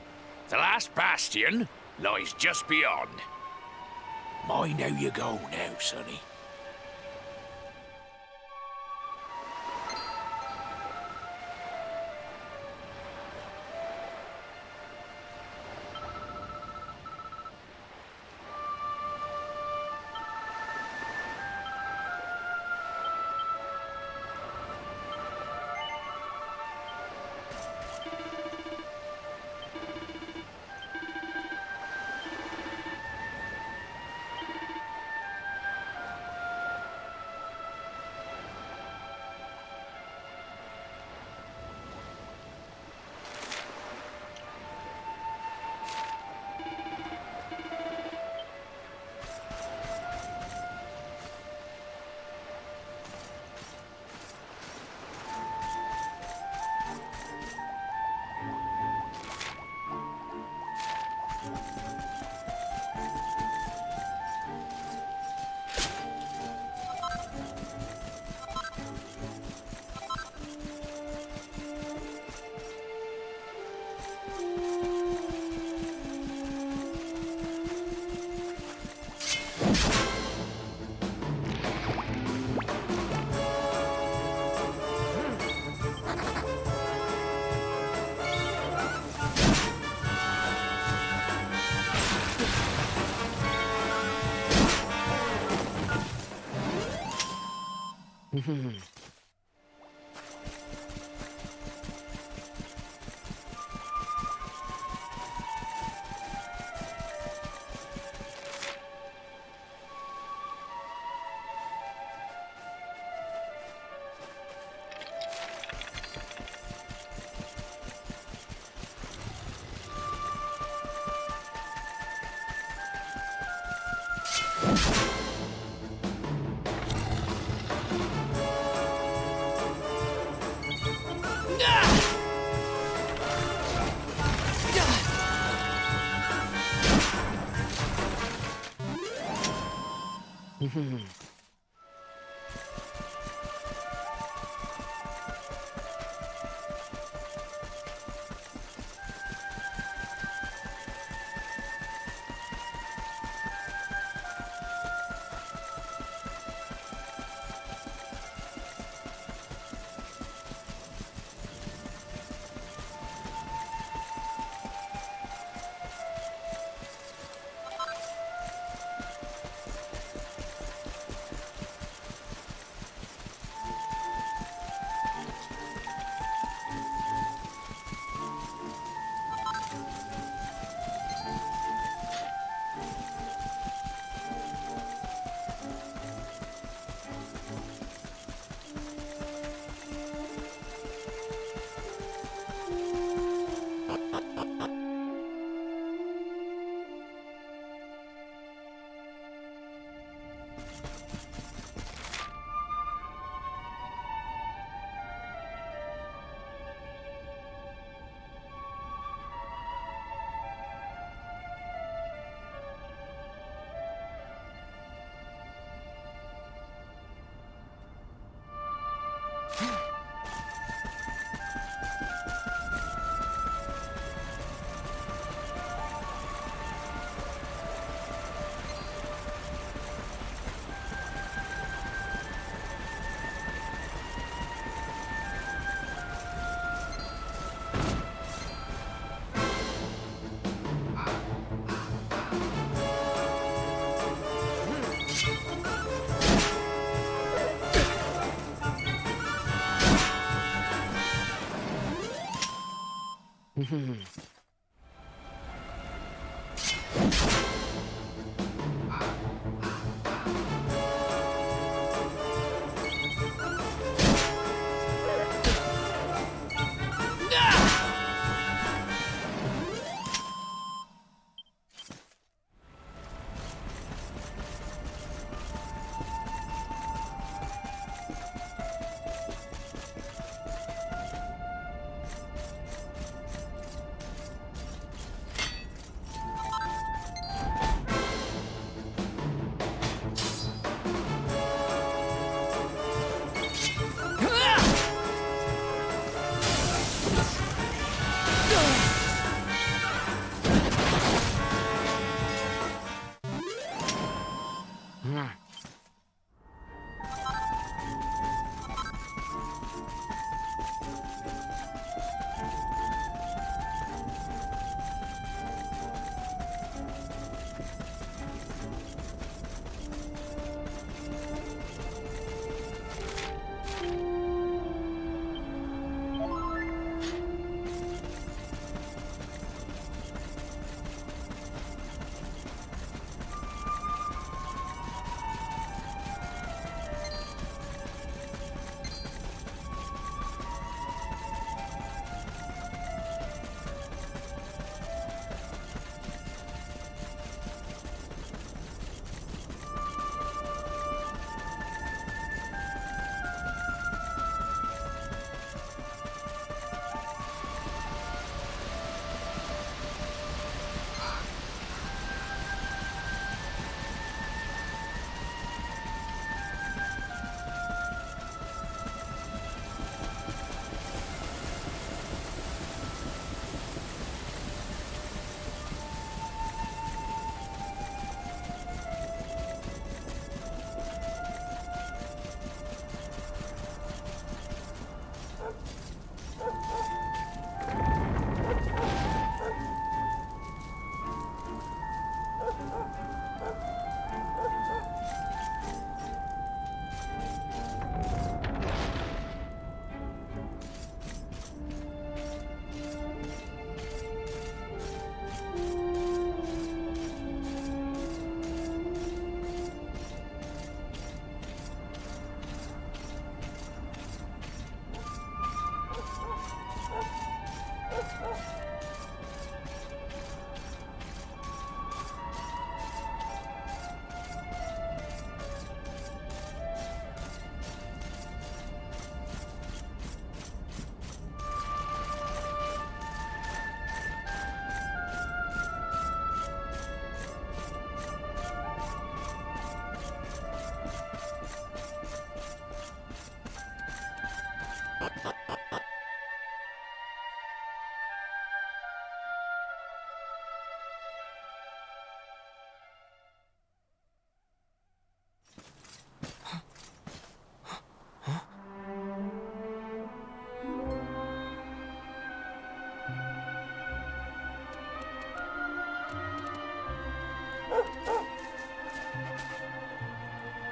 The last bastion lies just beyond. Mind how you go now, sonny.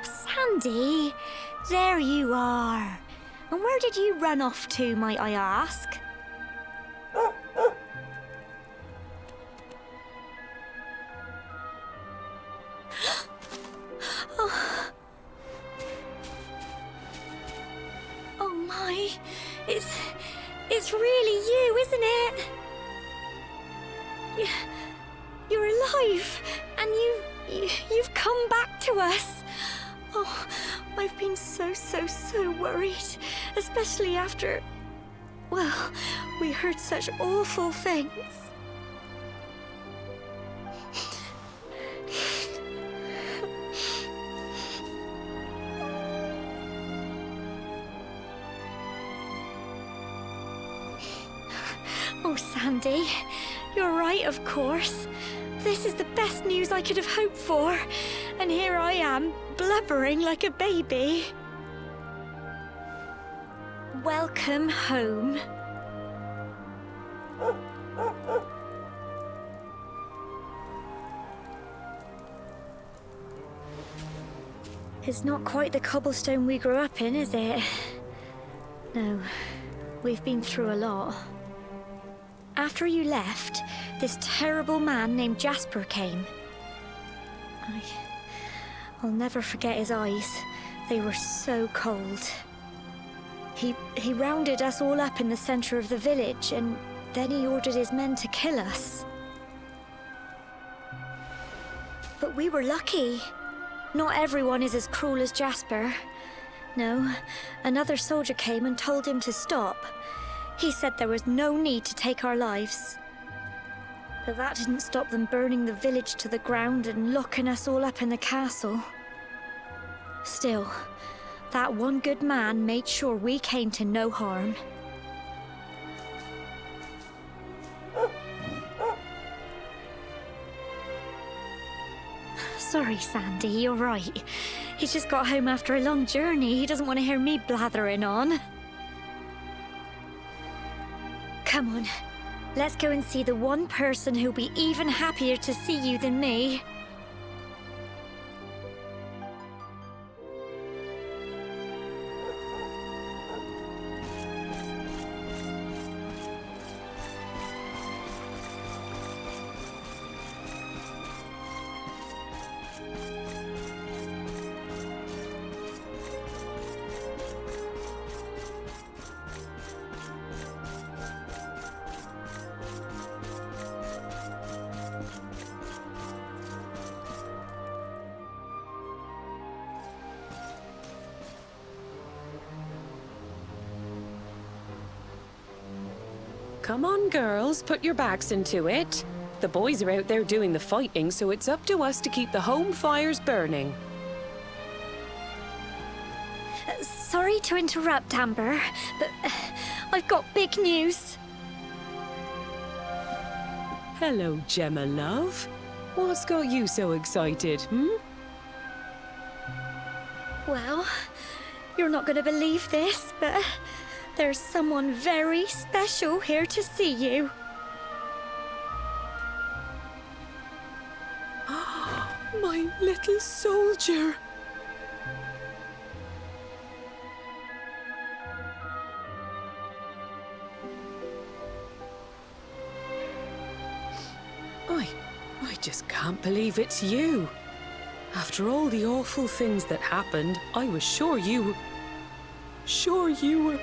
Sandy, there you are. And where did you run off to, might I ask? Oh my, it's really you, isn't it? You're alive, and you've come back to us. Oh, I've been so worried, especially after, well, we heard such awful things. Oh, Sandy, you're right, of course. This is the best news I could have hoped for. And here I am, blubbering like a baby. Welcome home. It's not quite the cobblestone we grew up in, is it? No, we've been through a lot. After you left, this terrible man named Jasper came. I'll never forget his eyes. They were so cold. He rounded us all up in the center of the village, and then he ordered his men to kill us. But we were lucky. Not everyone is as cruel as Jasper. No, another soldier came and told him to stop. He said there was no need to take our lives. But that didn't stop them burning the village to the ground and locking us all up in the castle. Still, that one good man made sure we came to no harm. Sorry, Sandy, you're right. He's just got home after a long journey. He doesn't want to hear me blathering on. Come on, let's go and see the one person who'll be even happier to see you than me. Come on, girls, put your backs into it. The boys are out there doing the fighting, so it's up to us to keep the home fires burning. Sorry to interrupt, Amber, but I've got big news. Hello, Gemma, love. What's got you so excited, Well, you're not going to believe this, but there's someone very special here to see you. My little soldier. I just can't believe it's you. After all the awful things that happened, I was sure you were...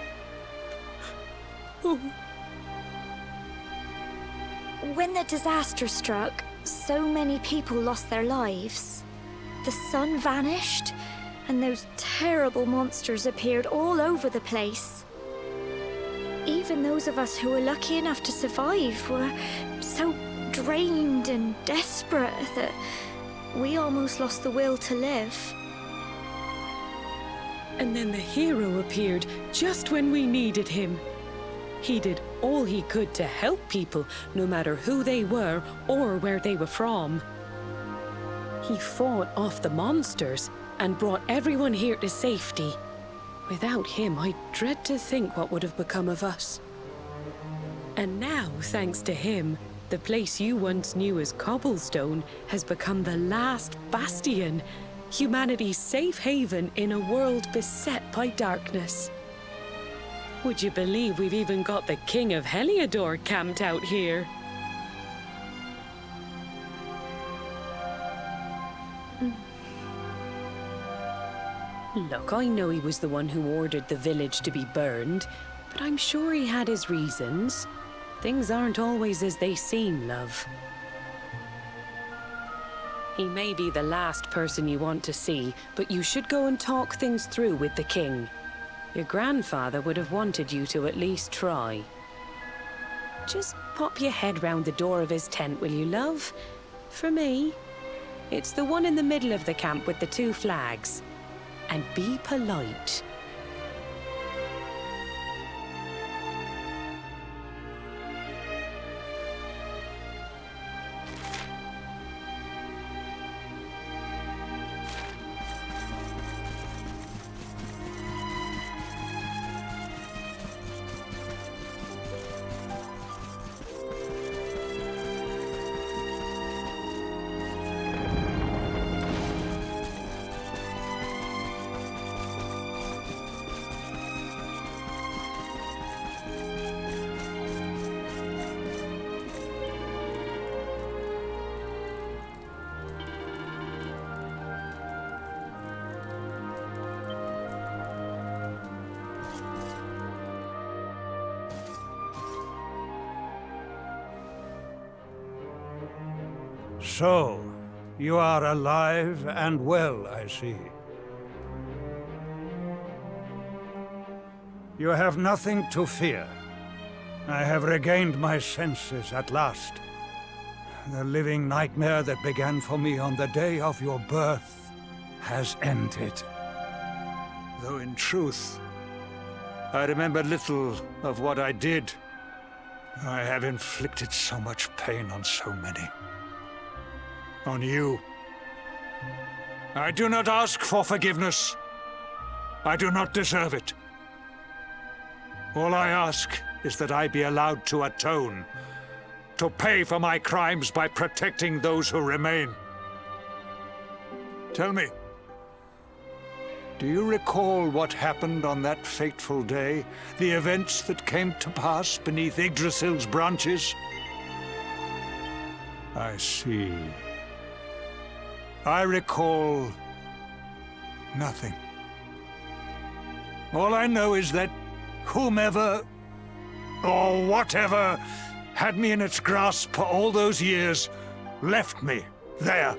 Oh. When the disaster struck, so many people lost their lives. The sun vanished, and those terrible monsters appeared all over the place. Even those of us who were lucky enough to survive were so drained and desperate that we almost lost the will to live. And then the hero appeared just when we needed him. He did all he could to help people, no matter who they were or where they were from. He fought off the monsters and brought everyone here to safety. Without him, I dread to think what would have become of us. And now, thanks to him, the place you once knew as Cobblestone has become the last bastion, humanity's safe haven in a world beset by darkness. Would you believe we've even got the King of Heliodor camped out here? Look, I know he was the one who ordered the village to be burned, but I'm sure he had his reasons. Things aren't always as they seem, love. He may be the last person you want to see, but you should go and talk things through with the king. Your grandfather would have wanted you to at least try. Just pop your head round the door of his tent, will you, love? For me. It's the one in the middle of the camp with the 2 flags. And be polite. So, you are alive and well, I see. You have nothing to fear. I have regained my senses at last. The living nightmare that began for me on the day of your birth has ended. Though in truth, I remember little of what I did. I have inflicted so much pain on so many. On you. I do not ask for forgiveness. I do not deserve it. All I ask is that I be allowed to atone, to pay for my crimes by protecting those who remain. Tell me, do you recall what happened on that fateful day? The events that came to pass beneath Yggdrasil's branches? I see. I recall nothing. All I know is that whomever or whatever had me in its grasp for all those years left me there.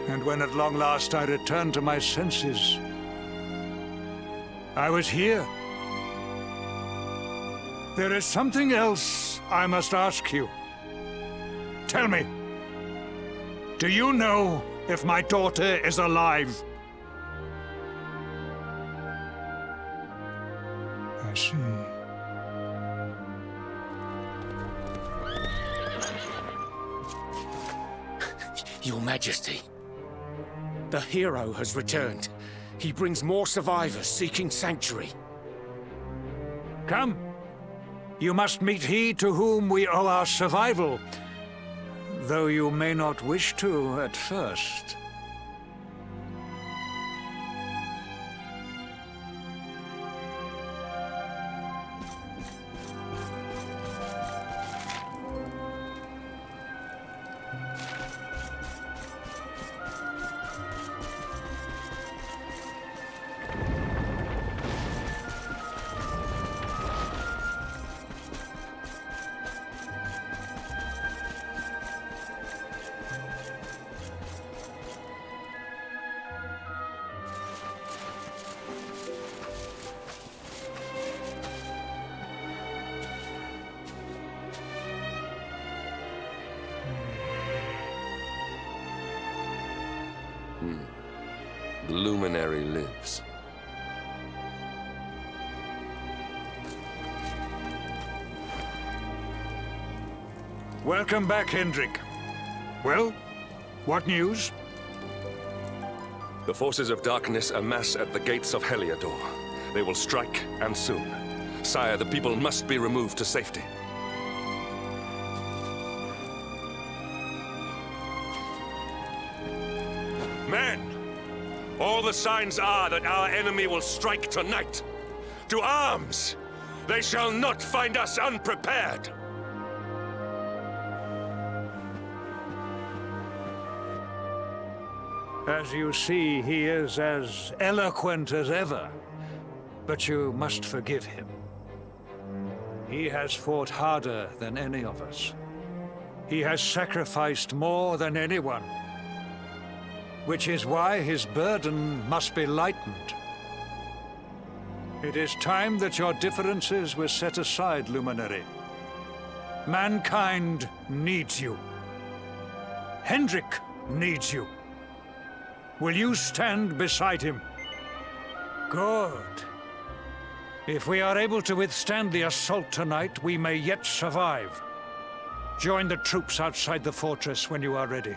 And when at long last I returned to my senses, I was here. There is something else I must ask you. Tell me. Do you know if my daughter is alive? I see. Your Majesty, the hero has returned. He brings more survivors seeking sanctuary. Come. You must meet he to whom we owe our survival. Though you may not wish to at first. The Luminary lives. Welcome back, Hendrik. Well, what news? The forces of darkness amass at the gates of Heliodor. They will strike, and soon. Sire, the people must be removed to safety. Men! All the signs are that our enemy will strike tonight. To arms! They shall not find us unprepared! As you see, he is as eloquent as ever. But you must forgive him. He has fought harder than any of us. He has sacrificed more than anyone. Which is why his burden must be lightened. It is time that your differences were set aside, Luminary. Mankind needs you. Hendrik needs you. Will you stand beside him? Good. If we are able to withstand the assault tonight, we may yet survive. Join the troops outside the fortress when you are ready.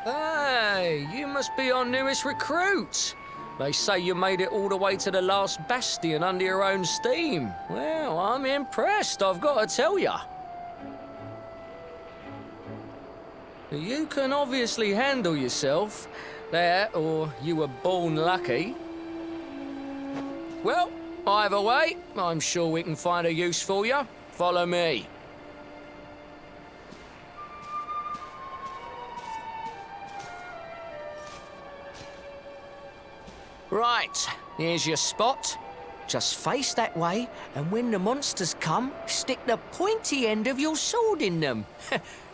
Hey, you must be our newest recruit. They say you made it all the way to the last bastion under your own steam. Well, I'm impressed, I've got to tell ya. You can obviously handle yourself. That, or you were born lucky. Well, either way, I'm sure we can find a use for you. Follow me. Right, here's your spot. Just face that way, and when the monsters come, stick the pointy end of your sword in them.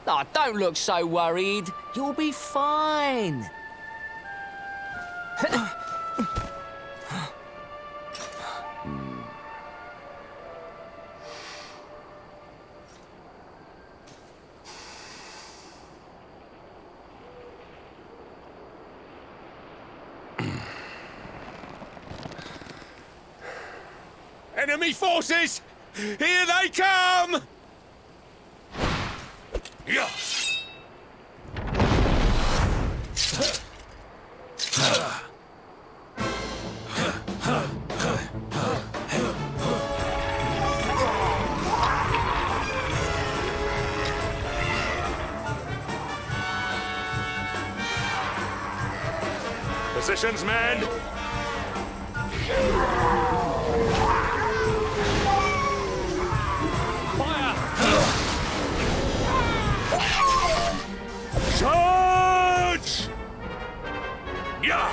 Oh, don't look so worried. You'll be fine. Enemy forces! Here they come! Yeah. Positions, men! Charge! Yeah!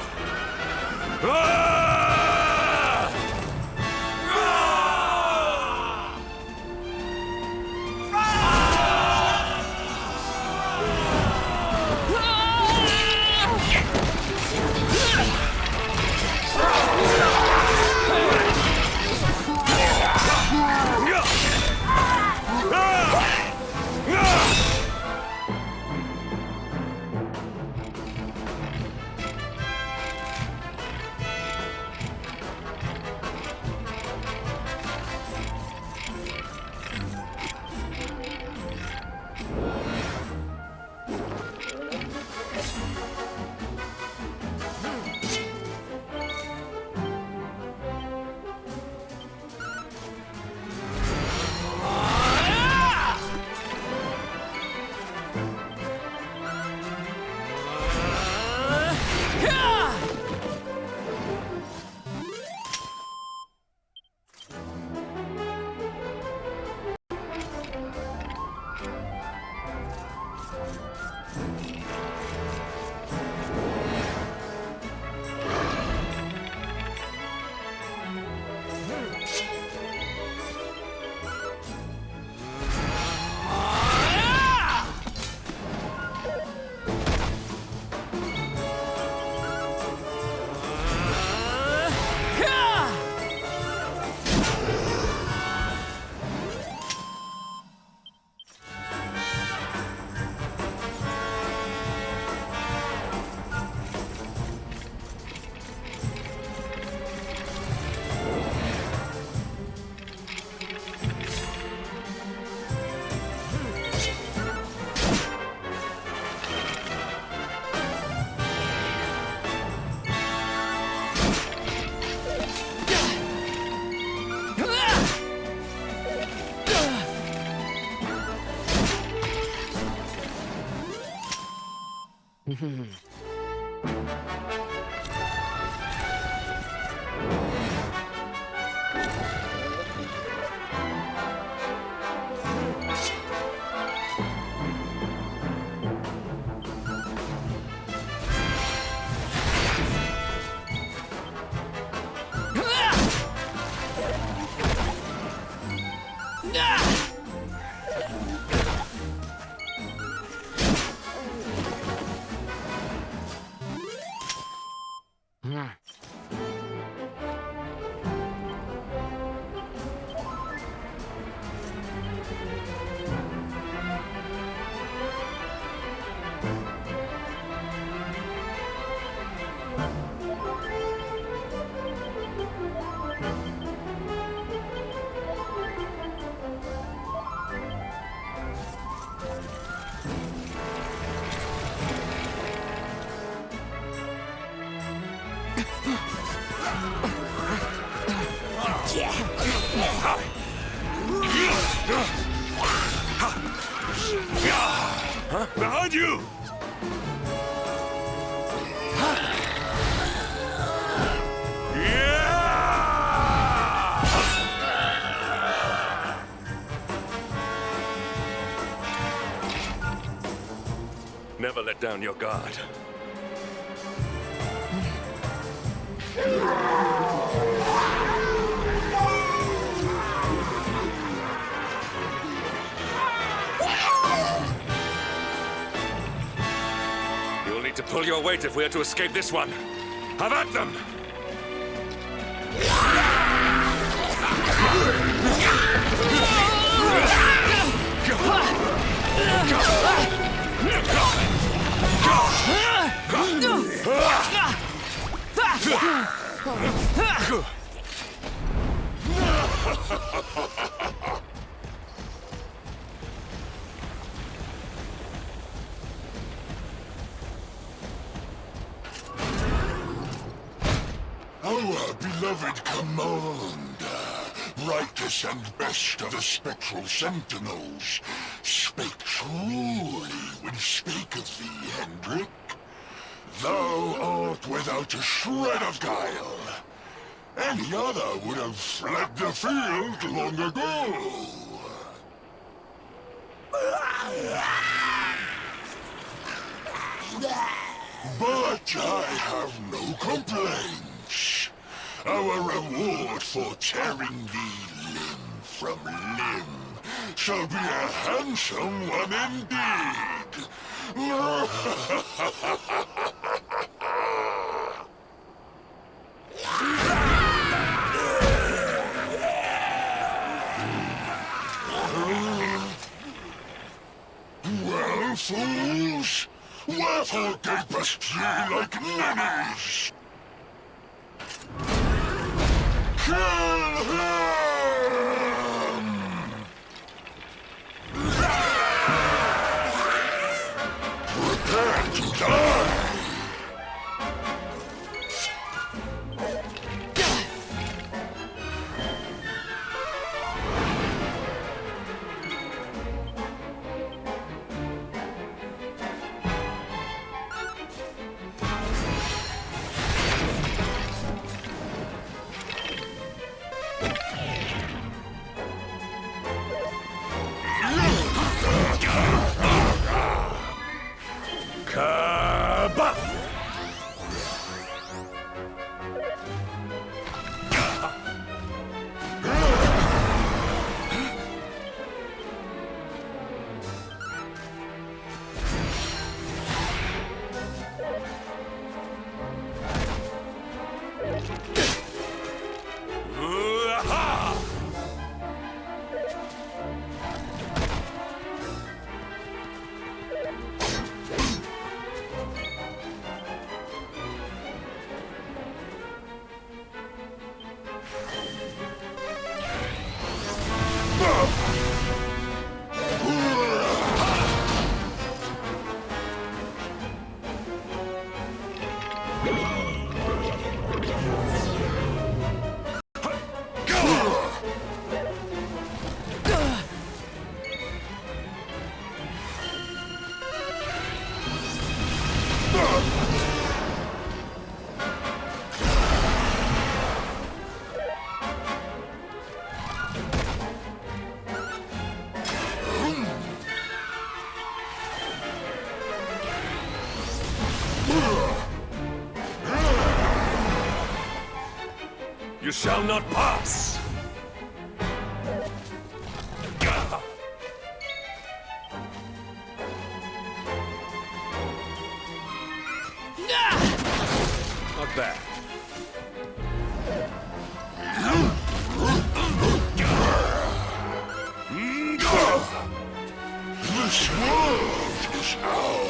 Huh? Behind you! Never let down your guard. You'll need to pull your weight if we are to escape this one. Have at them! Our beloved commander, brightest and best of the spectral sentinels, spake truly when spake of thee, Hendrik. Thou art without a shred of guile. Any other would have fled the field long ago. But I have no complaints. Our reward for tearing thee limb from limb shall be a handsome one indeed. Well, fools, wherefore gapest ye like ninnies? Kill him! Prepare to die! You shall not pass! Not bad. This world is our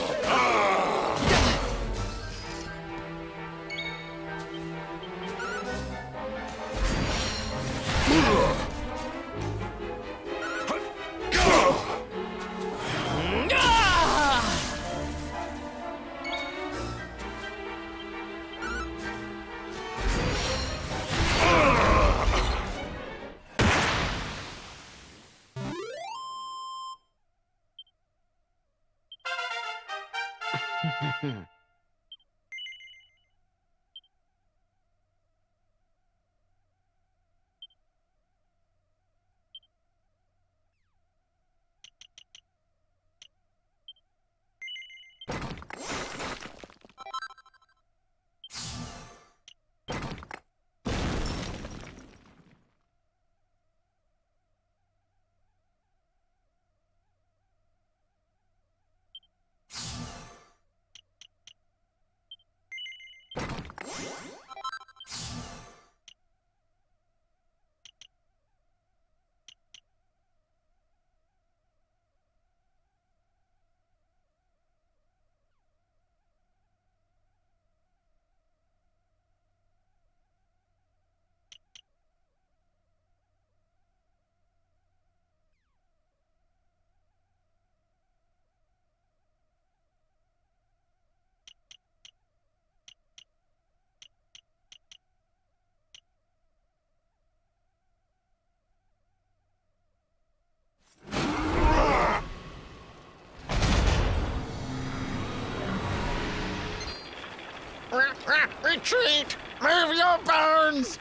Retreat! Move your bones!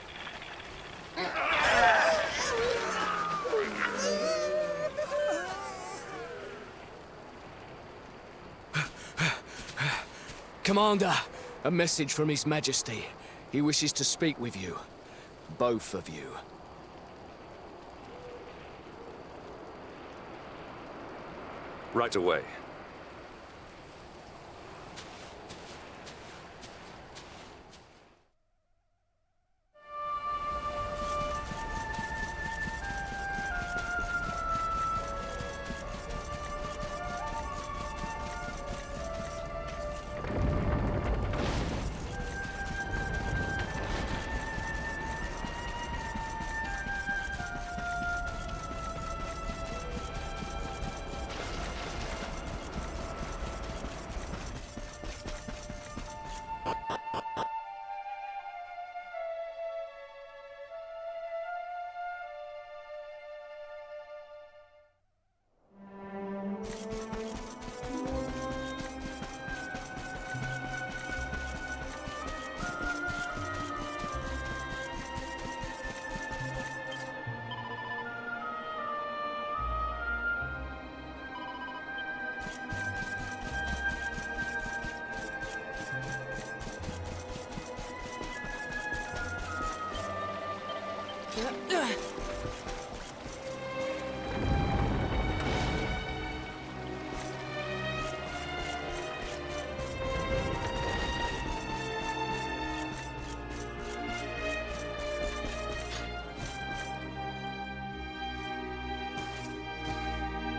Commander, a message from His Majesty. He wishes to speak with you. Both of you. Right away.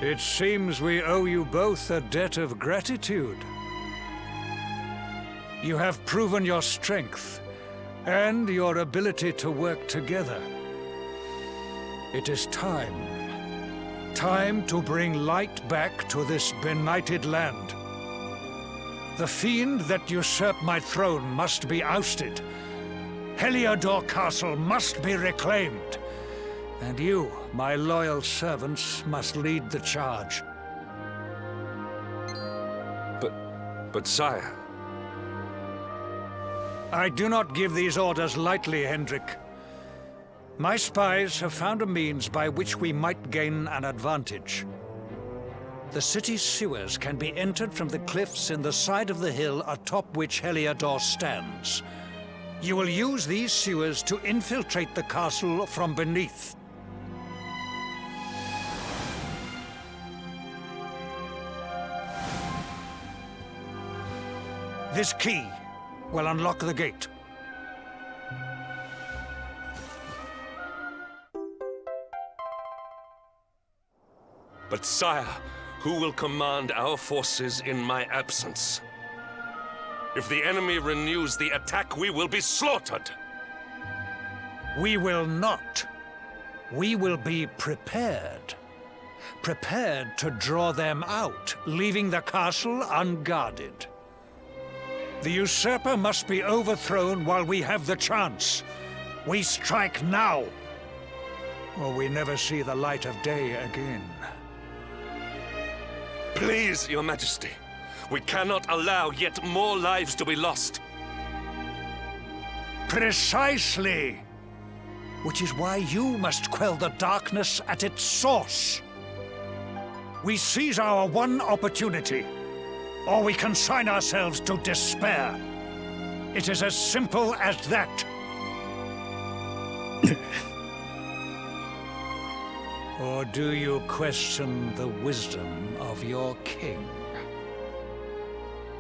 It seems we owe you both a debt of gratitude. You have proven your strength and your ability to work together. It is time. Time to bring light back to this benighted land. The fiend that usurped my throne must be ousted. Heliodor Castle must be reclaimed. And you, my loyal servants, must lead the charge. But sire... I do not give these orders lightly, Hendrik. My spies have found a means by which we might gain an advantage. The city's sewers can be entered from the cliffs in the side of the hill atop which Heliodor stands. You will use these sewers to infiltrate the castle from beneath. This key will unlock the gate. But sire, who will command our forces in my absence? If the enemy renews the attack, we will be slaughtered! We will not. We will be prepared. Prepared to draw them out, leaving the castle unguarded. The usurper must be overthrown while we have the chance. We strike now, or we never see the light of day again. Please, Your Majesty. We cannot allow yet more lives to be lost. Precisely! Which is why you must quell the darkness at its source. We seize our one opportunity, or we consign ourselves to despair. It is as simple as that. Or do you question the wisdom of your king?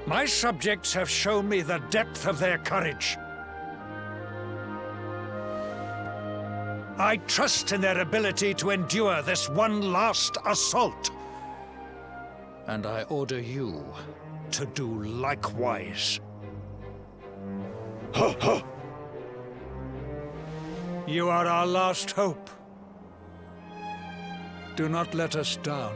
My subjects have shown me the depth of their courage. I trust in their ability to endure this one last assault. And I order you to do likewise. You are our last hope. Do not let us down.